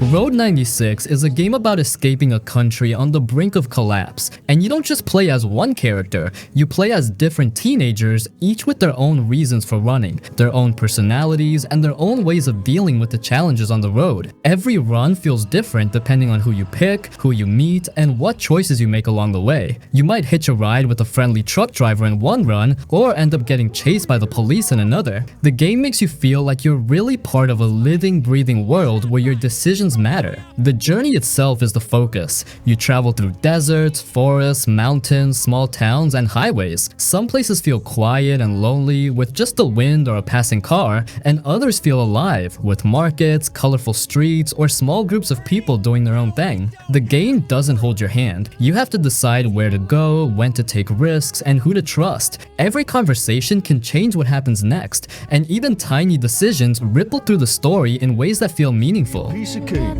Road 96 is a game about escaping a country on the brink of collapse, and you don't just play as one character, you play as different teenagers, each with their own reasons for running, their own personalities, and their own ways of dealing with the challenges on the road. Every run feels different depending on who you pick, who you meet, and what choices you make along the way. You might hitch a ride with a friendly truck driver in one run, or end up getting chased by the police in another. The game makes you feel like you're really part of a living, breathing world where your decisions decisions matter. The journey itself is the focus. You travel through deserts, forests, mountains, small towns, and highways. Some places feel quiet and lonely with just the wind or a passing car, and others feel alive with markets, colorful streets, or small groups of people doing their own thing. The game doesn't hold your hand. You have to decide where to go, when to take risks, and who to trust. Every conversation can change what happens next, and even tiny decisions ripple through the story in ways that feel meaningful. Piece of cake.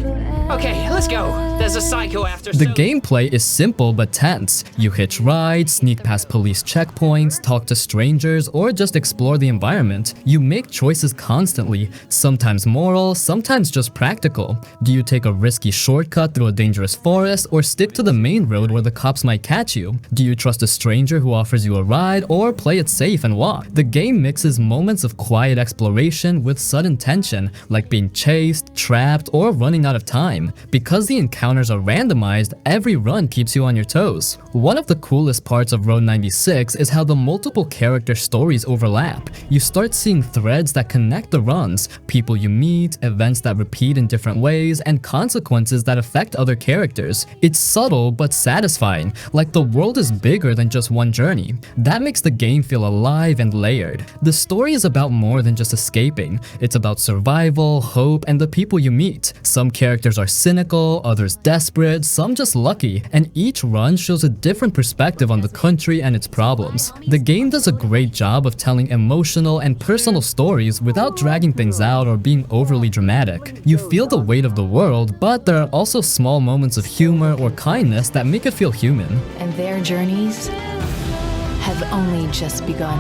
Okay, let's go. There's a psycho after. The gameplay is simple but tense. You hitch rides, sneak past police checkpoints, talk to strangers, or just explore the environment. You make choices constantly, sometimes moral, sometimes just practical. Do you take a risky shortcut through a dangerous forest, or stick to the main road where the cops might catch you? Do you trust a stranger who offers you a ride, or play it safe and walk? The game mixes moments of quiet exploration with sudden tension, like being chased, trapped, or running out of time. Because the encounters are randomized, every run keeps you on your toes. One of the coolest parts of Road 96 is how the multiple character stories overlap. You start seeing threads that connect the runs, people you meet, events that repeat in different ways, and consequences that affect other characters. It's subtle but satisfying, like the world is bigger than just one journey. That makes the game feel alive and layered. The story is about more than just escaping. It's about survival, hope, and the people you meet. Some characters are cynical, others desperate, some just lucky, and each run shows a different perspective on the country and its problems. The game does a great job of telling emotional and personal stories without dragging things out or being overly dramatic. You feel the weight of the world, but there are also small moments of humor or kindness that make it feel human. And their journeys have only just begun.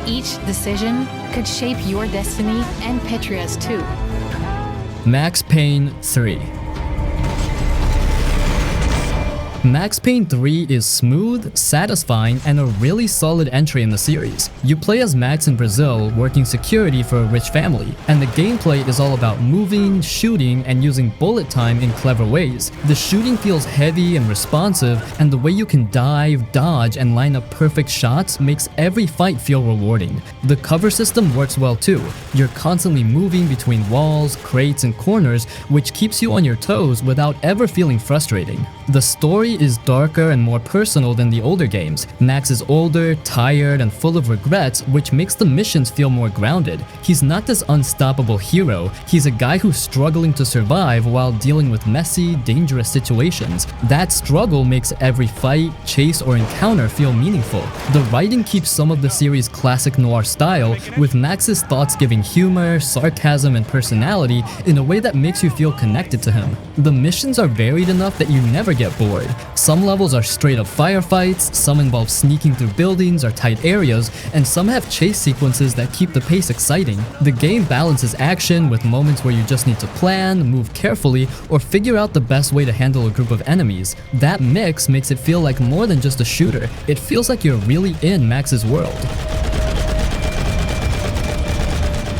Each decision could shape your destiny and Petria's too. Max Payne 3. Max Payne 3 is smooth, satisfying, and a really solid entry in the series. You play as Max in Brazil, working security for a rich family, and the gameplay is all about moving, shooting, and using bullet time in clever ways. The shooting feels heavy and responsive, and the way you can dive, dodge, and line up perfect shots makes every fight feel rewarding. The cover system works well too. You're constantly moving between walls, crates, and corners, which keeps you on your toes without ever feeling frustrating. The story is darker and more personal than the older games. Max is older, tired, and full of regrets, which makes the missions feel more grounded. He's not this unstoppable hero. He's a guy who's struggling to survive while dealing with messy, dangerous situations. That struggle makes every fight, chase, or encounter feel meaningful. The writing keeps some of the series' classic noir style, with Max's thoughts giving humor, sarcasm, and personality in a way that makes you feel connected to him. The missions are varied enough that you never get bored. Some levels are straight up firefights, some involve sneaking through buildings or tight areas, and some have chase sequences that keep the pace exciting. The game balances action with moments where you just need to plan, move carefully, or figure out the best way to handle a group of enemies. That mix makes it feel like more than just a shooter. It feels like you're really in Max's world.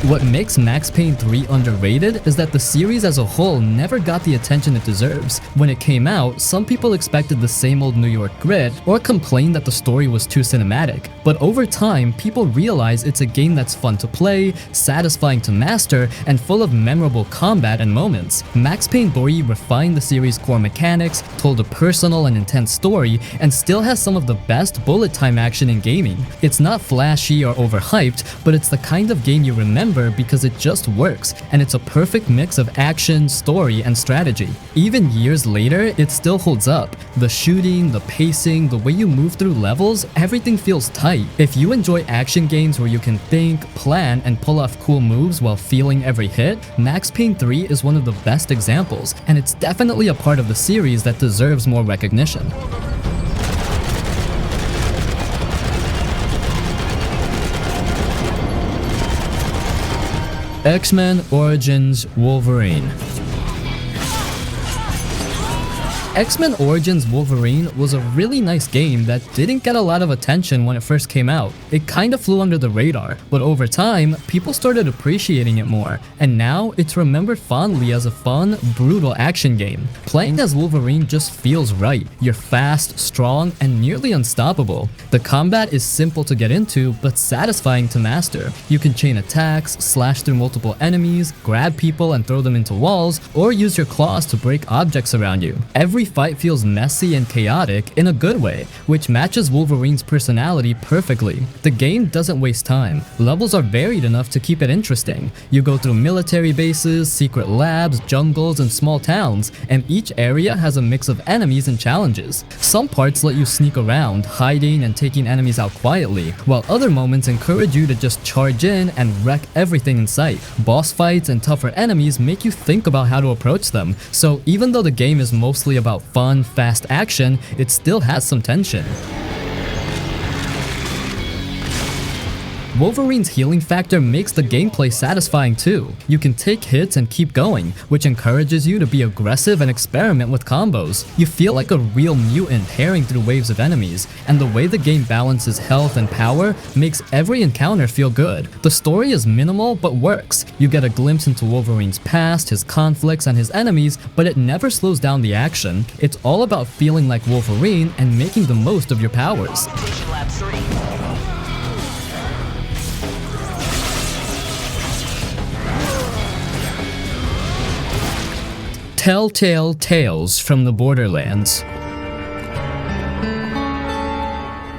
What makes Max Payne 3 underrated is that the series as a whole never got the attention it deserves. When it came out, some people expected the same old New York grit or complained that the story was too cinematic. But over time, people realize it's a game that's fun to play, satisfying to master, and full of memorable combat and moments. Max Payne 3 refined the series' core mechanics, told a personal and intense story, and still has some of the best bullet time action in gaming. It's not flashy or overhyped, but it's the kind of game you remember because it just works, and it's a perfect mix of action, story, and strategy. Even years later, it still holds up. The shooting, the pacing, the way you move through levels, everything feels tight. If you enjoy action games where you can think, plan, and pull off cool moves while feeling every hit, Max Payne 3 is one of the best examples, and it's definitely a part of the series that deserves more recognition. X-Men Origins Wolverine. X-Men Origins Wolverine was a really nice game that didn't get a lot of attention when it first came out. It kinda flew under the radar, but over time, people started appreciating it more, and now it's remembered fondly as a fun, brutal action game. Playing as Wolverine just feels right. You're fast, strong, and nearly unstoppable. The combat is simple to get into, but satisfying to master. You can chain attacks, slash through multiple enemies, grab people and throw them into walls, or use your claws to break objects around you. Every fight feels messy and chaotic in a good way, which matches Wolverine's personality perfectly. The game doesn't waste time. Levels are varied enough to keep it interesting. You go through military bases, secret labs, jungles, and small towns, and each area has a mix of enemies and challenges. Some parts let you sneak around, hiding and taking enemies out quietly, while other moments encourage you to just charge in and wreck everything in sight. Boss fights and tougher enemies make you think about how to approach them, so even though the game is mostly about fun, fast action, it still has some tension. Wolverine's healing factor makes the gameplay satisfying too. You can take hits and keep going, which encourages you to be aggressive and experiment with combos. You feel like a real mutant tearing through waves of enemies, and the way the game balances health and power makes every encounter feel good. The story is minimal but works. You get a glimpse into Wolverine's past, his conflicts, and his enemies, but it never slows down the action. It's all about feeling like Wolverine and making the most of your powers. Telltale Tales from the Borderlands.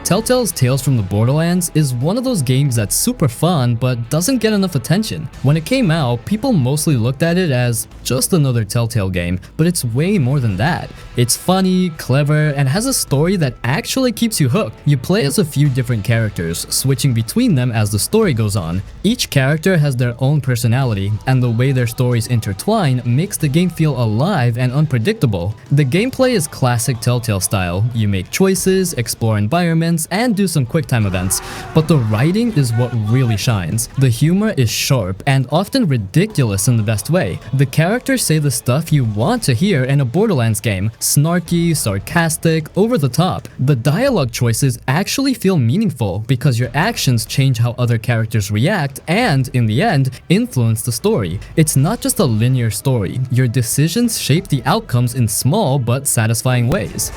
Telltale's Tales from the Borderlands is one of those games that's super fun but doesn't get enough attention. When it came out, people mostly looked at it as just another Telltale game, but it's way more than that. It's funny, clever, and has a story that actually keeps you hooked. You play as a few different characters, switching between them as the story goes on. Each character has their own personality, and the way their stories intertwine makes the game feel alive and unpredictable. The gameplay is classic Telltale style. You make choices, explore environments, and do some quick-time events, but the writing is what really shines. The humor is sharp and often ridiculous in the best way. The characters say the stuff you want to hear in a Borderlands game, snarky, sarcastic, over the top. The dialogue choices actually feel meaningful because your actions change how other characters react and, in the end, influence the story. It's not just a linear story. Your decisions shape the outcomes in small but satisfying ways.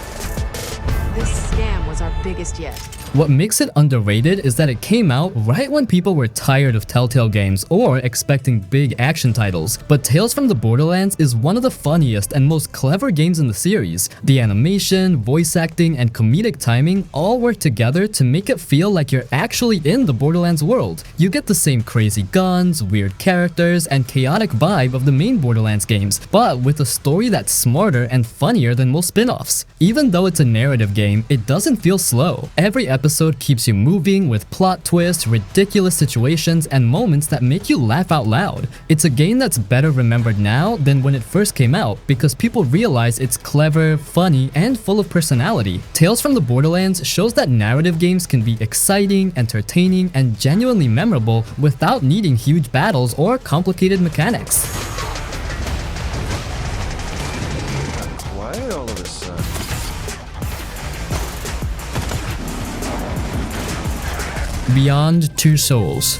This scam was our biggest yet. What makes it underrated is that it came out right when people were tired of Telltale games or expecting big action titles. But Tales from the Borderlands is one of the funniest and most clever games in the series. The animation, voice acting, and comedic timing all work together to make it feel like you're actually in the Borderlands world. You get the same crazy guns, weird characters, and chaotic vibe of the main Borderlands games, but with a story that's smarter and funnier than most spin-offs. Even though it's a narrative game, it doesn't feel slow. Every episode keeps you moving with plot twists, ridiculous situations, and moments that make you laugh out loud. It's a game that's better remembered now than when it first came out because people realize it's clever, funny, and full of personality. Tales from the Borderlands shows that narrative games can be exciting, entertaining, and genuinely memorable without needing huge battles or complicated mechanics. Quiet all of a sudden. Beyond Two Souls.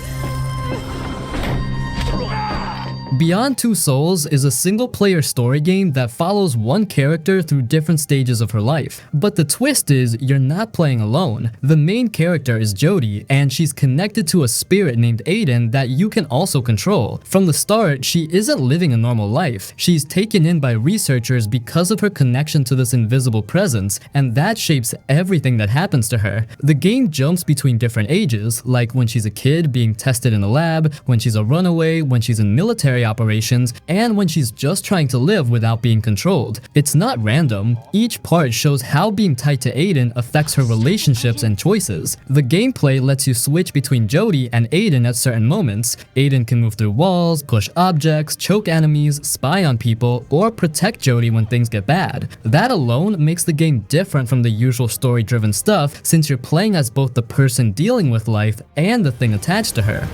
Beyond Two Souls is a single-player story game that follows one character through different stages of her life. But the twist is, you're not playing alone. The main character is Jodie, and she's connected to a spirit named Aiden that you can also control. From the start, she isn't living a normal life. She's taken in by researchers because of her connection to this invisible presence, and that shapes everything that happens to her. The game jumps between different ages, like when she's a kid being tested in a lab, when she's a runaway, when she's in military operations, and when she's just trying to live without being controlled. It's not random. Each part shows how being tied to Aiden affects her relationships and choices. The gameplay lets you switch between Jodie and Aiden at certain moments. Aiden can move through walls, push objects, choke enemies, spy on people, or protect Jodie when things get bad. That alone makes the game different from the usual story-driven stuff since you're playing as both the person dealing with life and the thing attached to her.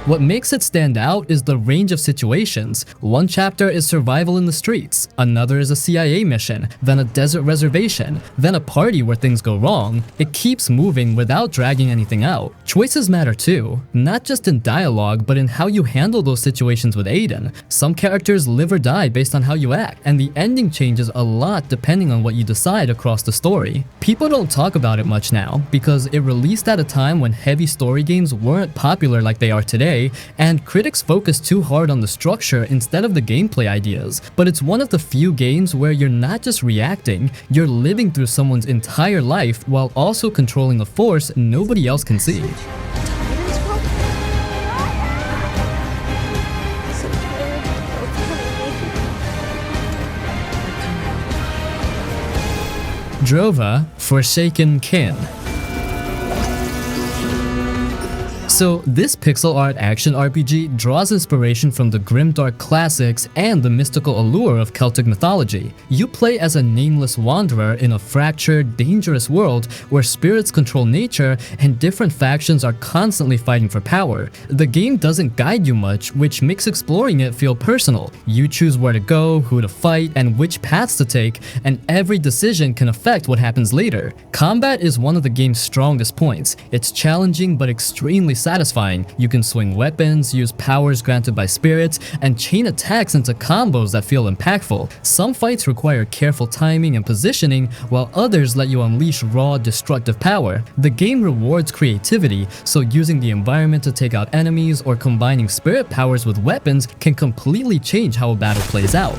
What makes it stand out is the range of situations. One chapter is survival in the streets, another is a CIA mission, then a desert reservation, then a party where things go wrong. It keeps moving without dragging anything out. Choices matter too, not just in dialogue, but in how you handle those situations with Aiden. Some characters live or die based on how you act, and the ending changes a lot depending on what you decide across the story. People don't talk about it much now, because it released at a time when heavy story games weren't popular like they are today, and critics focus too hard on the structure instead of the gameplay ideas. But it's one of the few games where you're not just reacting, you're living through someone's entire life while also controlling a force nobody else can see. Drova, Forsaken Kin. So this pixel art action RPG draws inspiration from the grimdark classics and the mystical allure of Celtic mythology. You play as a nameless wanderer in a fractured, dangerous world where spirits control nature and different factions are constantly fighting for power. The game doesn't guide you much, which makes exploring it feel personal. You choose where to go, who to fight, and which paths to take, and every decision can affect what happens later. Combat is one of the game's strongest points. It's challenging but extremely satisfying. You can swing weapons, use powers granted by spirits, and chain attacks into combos that feel impactful. Some fights require careful timing and positioning, while others let you unleash raw, destructive power. The game rewards creativity, so using the environment to take out enemies or combining spirit powers with weapons can completely change how a battle plays out.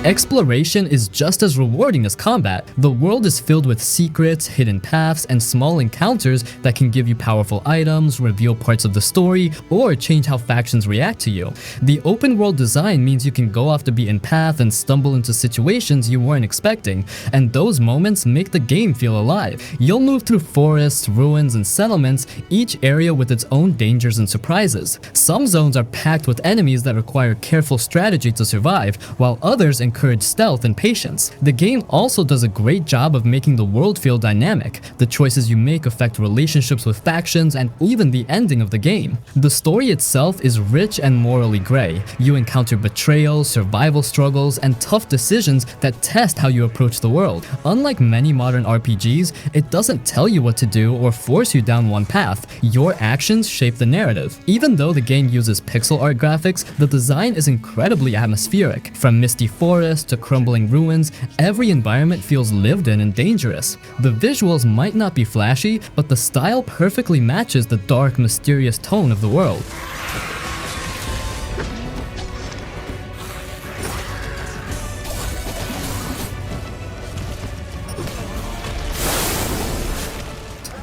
Exploration is just as rewarding as combat. The world is filled with secrets, hidden paths, and small encounters that can give you powerful items, reveal parts of the story, or change how factions react to you. The open world design means you can go off the beaten path and stumble into situations you weren't expecting, and those moments make the game feel alive. You'll move through forests, ruins, and settlements, each area with its own dangers and surprises. Some zones are packed with enemies that require careful strategy to survive, while others encourage stealth and patience. The game also does a great job of making the world feel dynamic. The choices you make affect relationships with factions and even the ending of the game. The story itself is rich and morally gray. You encounter betrayal, survival struggles, and tough decisions that test how you approach the world. Unlike many modern RPGs, it doesn't tell you what to do or force you down one path. Your actions shape the narrative. Even though the game uses pixel art graphics, the design is incredibly atmospheric. From misty forests to crumbling ruins, every environment feels lived in and dangerous. The visuals might not be flashy, but the style perfectly matches the dark, mysterious tone of the world.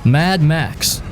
Mad Max.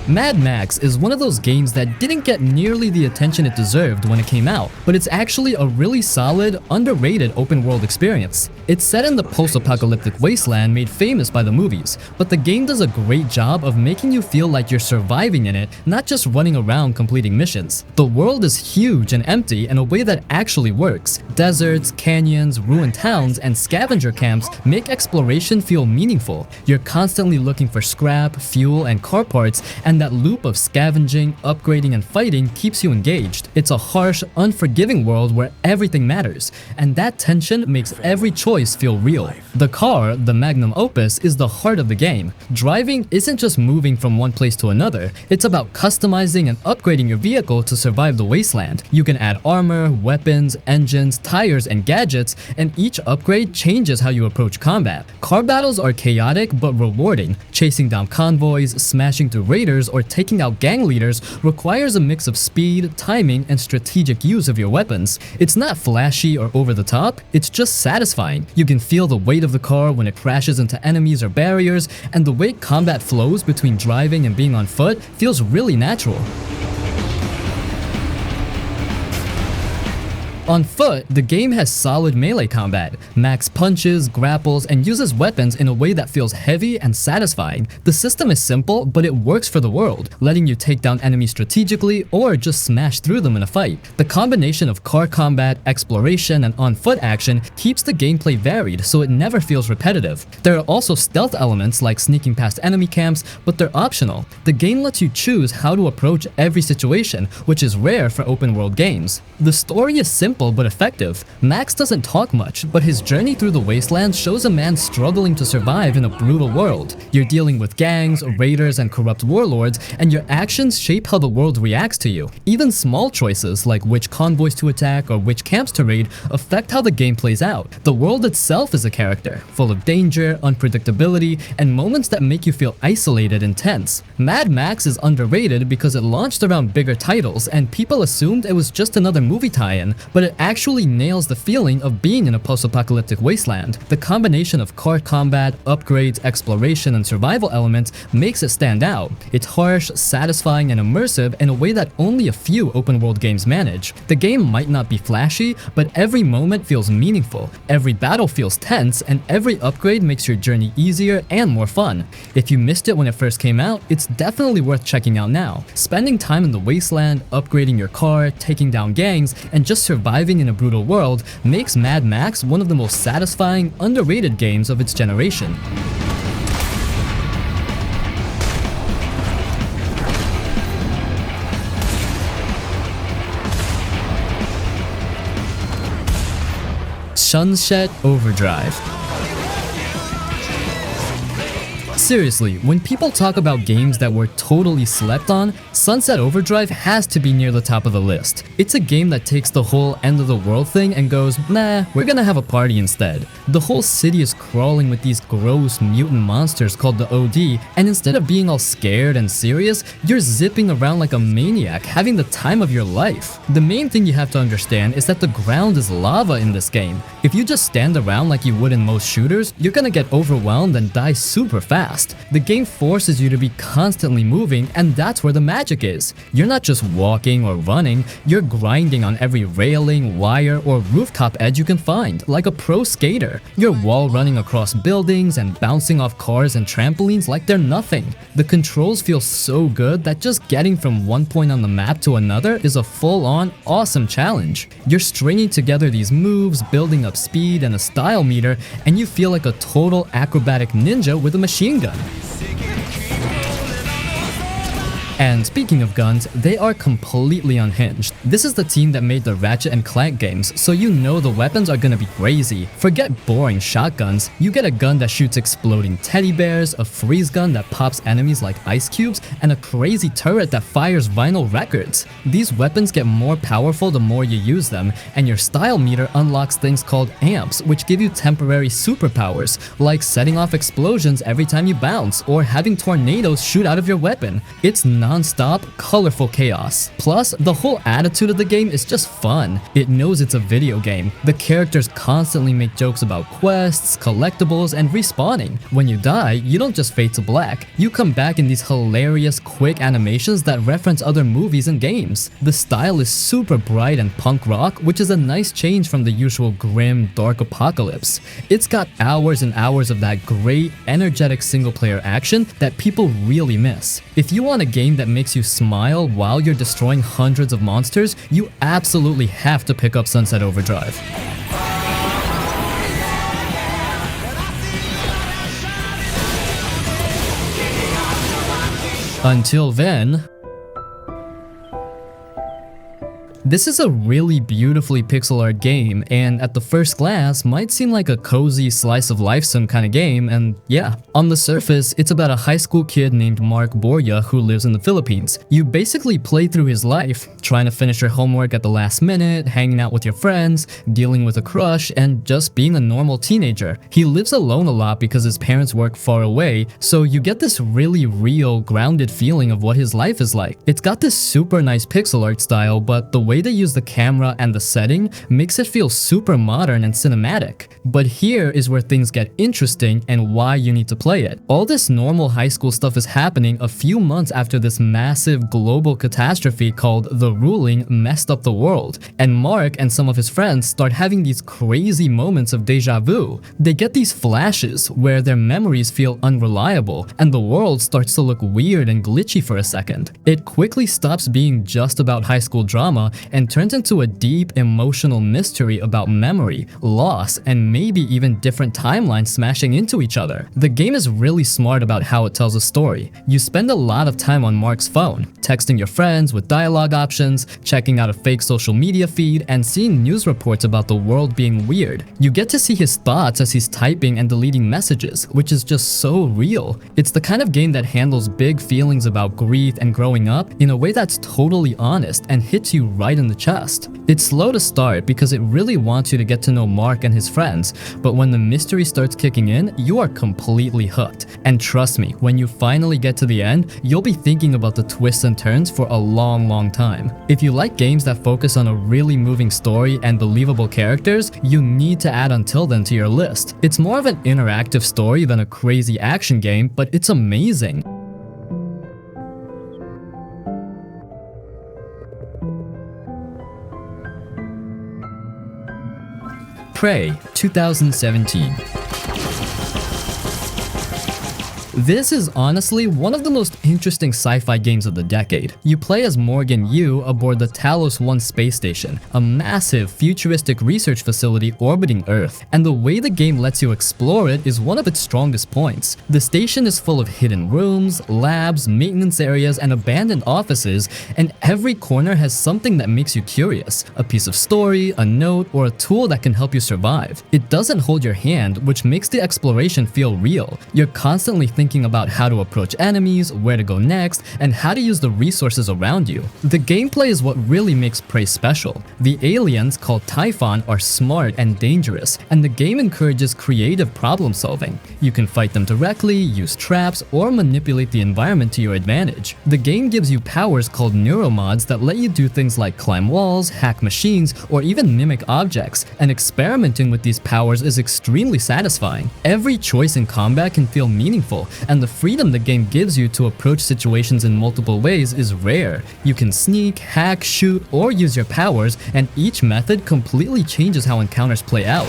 Mad Max is one of those games that didn't get nearly the attention it deserved when it came out, but it's actually a really solid, underrated open-world experience. It's set in the post-apocalyptic wasteland made famous by the movies, but the game does a great job of making you feel like you're surviving in it, not just running around completing missions. The world is huge and empty in a way that actually works. Deserts, canyons, ruined towns, and scavenger camps make exploration feel meaningful. You're constantly looking for scrap, fuel, and car parts, and that loop of scavenging, upgrading, and fighting keeps you engaged. It's a harsh, unforgiving world where everything matters, and that tension makes every choice feel real. The car, the magnum opus, is the heart of the game. Driving isn't just moving from one place to another, it's about customizing and upgrading your vehicle to survive the wasteland. You can add armor, weapons, engines, tires, and gadgets, and each upgrade changes how you approach combat. Car battles are chaotic but rewarding. Chasing down convoys, smashing through raiders, or taking out gang leaders requires a mix of speed, timing, and strategic use of your weapons. It's not flashy or over the top, it's just satisfying. You can feel the weight of the car when it crashes into enemies or barriers, and the way combat flows between driving and being on foot feels really natural. On foot, the game has solid melee combat. Max punches, grapples, and uses weapons in a way that feels heavy and satisfying. The system is simple, but it works for the world, letting you take down enemies strategically or just smash through them in a fight. The combination of car combat, exploration, and on-foot action keeps the gameplay varied so it never feels repetitive. There are also stealth elements like sneaking past enemy camps, but they're optional. The game lets you choose how to approach every situation, which is rare for open-world games. The story is simple but effective. Max doesn't talk much, but his journey through the wasteland shows a man struggling to survive in a brutal world. You're dealing with gangs, raiders, and corrupt warlords, and your actions shape how the world reacts to you. Even small choices like which convoys to attack or which camps to raid affect how the game plays out. The world itself is a character, full of danger, unpredictability, and moments that make you feel isolated and tense. Mad Max is underrated because it launched around bigger titles and people assumed it was just another movie tie-in, but it actually nails the feeling of being in a post-apocalyptic wasteland. The combination of car combat, upgrades, exploration, and survival elements makes it stand out. It's harsh, satisfying, and immersive in a way that only a few open-world games manage. The game might not be flashy, but every moment feels meaningful, every battle feels tense, and every upgrade makes your journey easier and more fun. If you missed it when it first came out, it's definitely worth checking out now. Spending time in the wasteland, upgrading your car, taking down gangs, and just surviving in a brutal world makes Mad Max one of the most satisfying, underrated games of its generation. Sunset Overdrive. Seriously, when people talk about games that were totally slept on, Sunset Overdrive has to be near the top of the list. It's a game that takes the whole end of the world thing and goes, nah, we're gonna have a party instead. The whole city is crawling with these gross mutant monsters called the OD, and instead of being all scared and serious, you're zipping around like a maniac, having the time of your life. The main thing you have to understand is that the ground is lava in this game. If you just stand around like you would in most shooters, you're gonna get overwhelmed and die super fast. The game forces you to be constantly moving, and that's where the magic is. You're not just walking or running, you're grinding on every railing, wire, or rooftop edge you can find, like a pro skater. You're wall running across buildings and bouncing off cars and trampolines like they're nothing. The controls feel so good that just getting from one point on the map to another is a full-on, awesome challenge. You're stringing together these moves, building up speed and a style meter, and you feel like a total acrobatic ninja with a machine gun. And speaking of guns, they are completely unhinged. This is the team that made the Ratchet and Clank games, so you know the weapons are gonna be crazy. Forget boring shotguns, you get a gun that shoots exploding teddy bears, a freeze gun that pops enemies like ice cubes, and a crazy turret that fires vinyl records. These weapons get more powerful the more you use them, and your style meter unlocks things called amps, which give you temporary superpowers, like setting off explosions every time you bounce, or having tornadoes shoot out of your weapon. It's non-stop, colorful chaos. Plus, the whole attitude of the game is just fun. It knows it's a video game. The characters constantly make jokes about quests, collectibles, and respawning. When you die, you don't just fade to black. You come back in these hilarious, quick animations that reference other movies and games. The style is super bright and punk rock, which is a nice change from the usual grim, dark apocalypse. It's got hours and hours of that great, energetic single-player action that people really miss. If you want a game that makes you smile while you're destroying hundreds of monsters, you absolutely have to pick up Sunset Overdrive. Until then, this is a really beautifully pixel art game, and at the first glance might seem like a cozy slice of life sim kind of game, and yeah. On the surface, it's about a high school kid named Mark Borja who lives in the Philippines. You basically play through his life, trying to finish your homework at the last minute, hanging out with your friends, dealing with a crush, and just being a normal teenager. He lives alone a lot because his parents work far away, so you get this really real, grounded feeling of what his life is like. It's got this super nice pixel art style, but the way they use the camera and the setting makes it feel super modern and cinematic. But here is where things get interesting and why you need to play it. All this normal high school stuff is happening a few months after this massive global catastrophe called The Ruling messed up the world, and Mark and some of his friends start having these crazy moments of deja vu. They get these flashes where their memories feel unreliable, and the world starts to look weird and glitchy for a second. It quickly stops being just about high school drama and turns into a deep emotional mystery about memory, loss, and maybe even different timelines smashing into each other. The game is really smart about how it tells a story. You spend a lot of time on Mark's phone, texting your friends with dialogue options, checking out a fake social media feed, and seeing news reports about the world being weird. You get to see his thoughts as he's typing and deleting messages, which is just so real. It's the kind of game that handles big feelings about grief and growing up in a way that's totally honest and hits you right in the chest. It's slow to start because it really wants you to get to know Mark and his friends, but when the mystery starts kicking in, you are completely hooked. And trust me, when you finally get to the end, you'll be thinking about the twists and turns for a long time. If you like games that focus on a really moving story and believable characters, you need to add Until Then to your list. It's more of an interactive story than a crazy action game, but it's amazing. Prey 2017. This is honestly one of the most interesting sci-fi games of the decade. You play as Morgan Yu aboard the Talos 1 space station, a massive futuristic research facility orbiting Earth, and the way the game lets you explore it is one of its strongest points. The station is full of hidden rooms, labs, maintenance areas, and abandoned offices, and every corner has something that makes you curious, a piece of story, a note, or a tool that can help you survive. It doesn't hold your hand, which makes the exploration feel real. You're constantly thinking about how to approach enemies, where to go next, and how to use the resources around you. The gameplay is what really makes Prey special. The aliens, called Typhon, are smart and dangerous, and the game encourages creative problem solving. You can fight them directly, use traps, or manipulate the environment to your advantage. The game gives you powers called neuromods that let you do things like climb walls, hack machines, or even mimic objects, and experimenting with these powers is extremely satisfying. Every choice in combat can feel meaningful, and the freedom the game gives you to approach situations in multiple ways is rare. You can sneak, hack, shoot, or use your powers, and each method completely changes how encounters play out.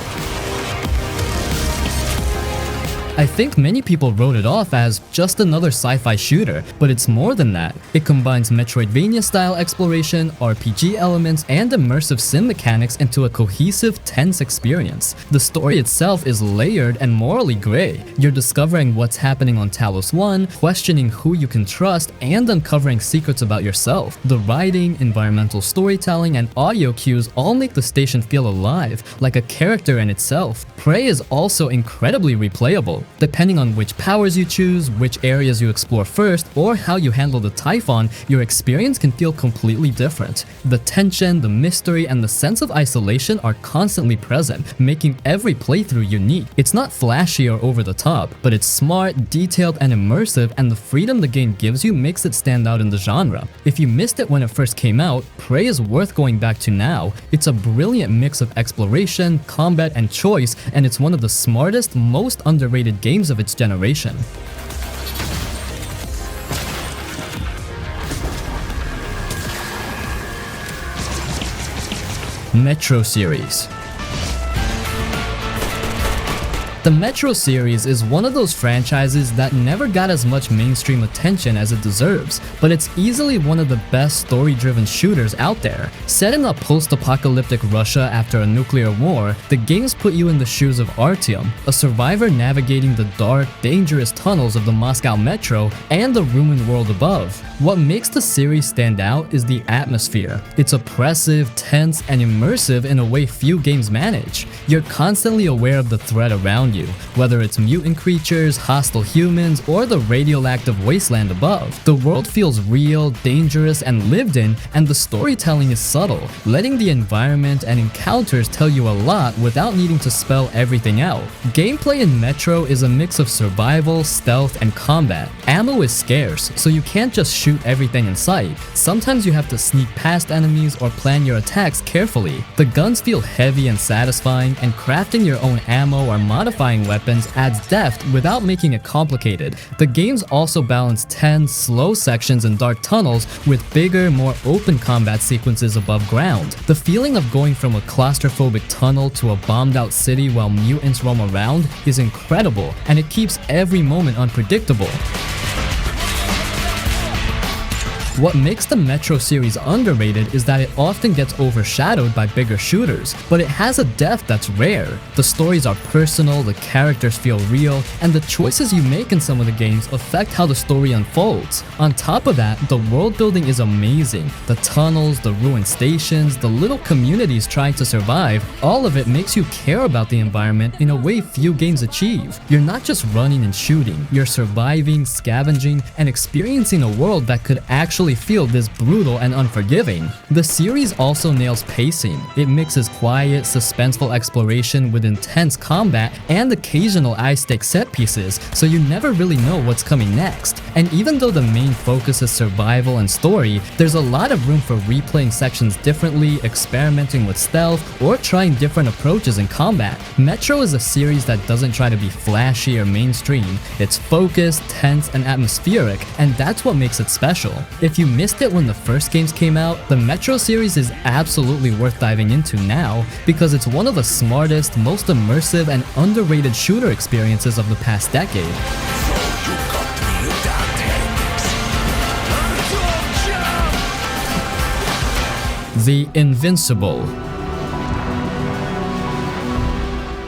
I think many people wrote it off as just another sci-fi shooter, but it's more than that. It combines Metroidvania-style exploration, RPG elements, and immersive sim mechanics into a cohesive, tense experience. The story itself is layered and morally gray. You're discovering what's happening on Talos 1, questioning who you can trust, and uncovering secrets about yourself. The writing, environmental storytelling, and audio cues all make the station feel alive, like a character in itself. Prey is also incredibly replayable. Depending on which powers you choose, which areas you explore first, or how you handle the Typhon, your experience can feel completely different. The tension, the mystery, and the sense of isolation are constantly present, making every playthrough unique. It's not flashy or over the top, but it's smart, detailed, and immersive, and the freedom the game gives you makes it stand out in the genre. If you missed it when it first came out, Prey is worth going back to now. It's a brilliant mix of exploration, combat, and choice, and it's one of the smartest, most underrated games of its generation. Metro Series. The Metro series is one of those franchises that never got as much mainstream attention as it deserves, but it's easily one of the best story-driven shooters out there. Set in a post-apocalyptic Russia after a nuclear war, the games put you in the shoes of Artyom, a survivor navigating the dark, dangerous tunnels of the Moscow Metro and the ruined world above. What makes the series stand out is the atmosphere. It's oppressive, tense, and immersive in a way few games manage. You're constantly aware of the threat around you, whether it's mutant creatures, hostile humans, or the radioactive wasteland above. The world feels real, dangerous, and lived in, and the storytelling is subtle, letting the environment and encounters tell you a lot without needing to spell everything out. Gameplay in Metro is a mix of survival, stealth, and combat. Ammo is scarce, so you can't just shoot everything in sight. Sometimes you have to sneak past enemies or plan your attacks carefully. The guns feel heavy and satisfying, and crafting your own ammo or modifying weapons adds depth without making it complicated. The games also balance tense, slow sections and dark tunnels with bigger, more open combat sequences above ground. The feeling of going from a claustrophobic tunnel to a bombed-out city while mutants roam around is incredible, and it keeps every moment unpredictable. What makes the Metro series underrated is that it often gets overshadowed by bigger shooters, but it has a depth that's rare. The stories are personal, the characters feel real, and the choices you make in some of the games affect how the story unfolds. On top of that, the world building is amazing. The tunnels, the ruined stations, the little communities trying to survive, all of it makes you care about the environment in a way few games achieve. You're not just running and shooting, you're surviving, scavenging, and experiencing a world that could actually feel this brutal and unforgiving. The series also nails pacing. It mixes quiet, suspenseful exploration with intense combat and occasional eye-stick set pieces, so you never really know what's coming next. And even though the main focus is survival and story, there's a lot of room for replaying sections differently, experimenting with stealth, or trying different approaches in combat. Metro is a series that doesn't try to be flashy or mainstream. It's focused, tense, and atmospheric, and that's what makes it special. If you missed it when the first games came out, the Metro series is absolutely worth diving into now because it's one of the smartest, most immersive, and underrated shooter experiences of the past decade. The Invincible.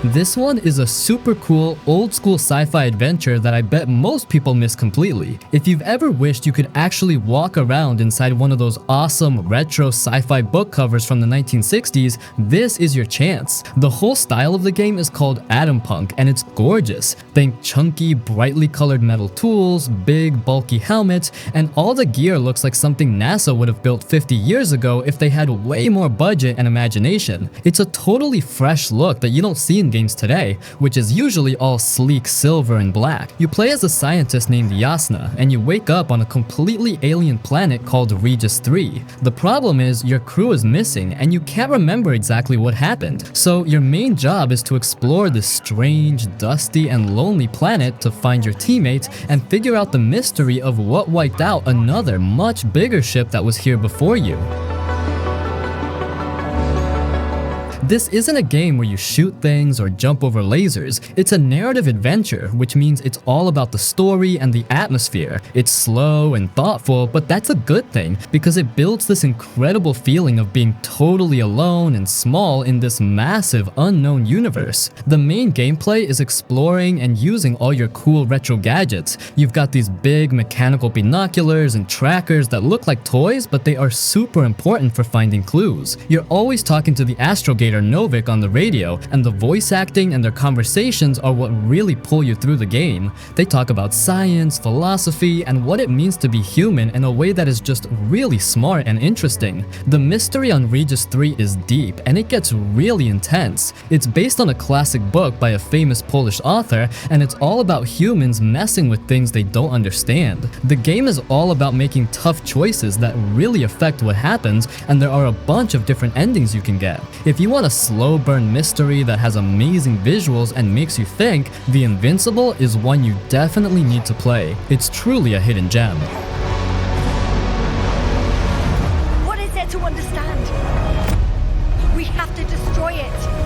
This one is a super cool, old-school sci-fi adventure that I bet most people miss completely. If you've ever wished you could actually walk around inside one of those awesome retro sci-fi book covers from the 1960s, this is your chance. The whole style of the game is called Atom Punk, and it's gorgeous. Think chunky, brightly colored metal tools, big, bulky helmets, and all the gear looks like something NASA would have built 50 years ago if they had way more budget and imagination. It's a totally fresh look that you don't see in games today, which is usually all sleek silver and black. You play as a scientist named Yasna, and you wake up on a completely alien planet called Regis 3. The problem is your crew is missing, and you can't remember exactly what happened. So your main job is to explore this strange, dusty, and lonely planet to find your teammates and figure out the mystery of what wiped out another much bigger ship that was here before you. This isn't a game where you shoot things or jump over lasers. It's a narrative adventure, which means it's all about the story and the atmosphere. It's slow and thoughtful, but that's a good thing because it builds this incredible feeling of being totally alone and small in this massive unknown universe. The main gameplay is exploring and using all your cool retro gadgets. You've got these big mechanical binoculars and trackers that look like toys, but they are super important for finding clues. You're always talking to the astrogator Novik on the radio, and the voice acting and their conversations are what really pull you through the game. They talk about science, philosophy, and what it means to be human in a way that is just really smart and interesting. The mystery on Regis 3 is deep, and it gets really intense. It's based on a classic book by a famous Polish author, and it's all about humans messing with things they don't understand. The game is all about making tough choices that really affect what happens, and there are a bunch of different endings you can get. If you want a slow burn mystery that has amazing visuals and makes you think, The Invincible is one you definitely need to play. It's truly a hidden gem. What is there to understand? We have to destroy it.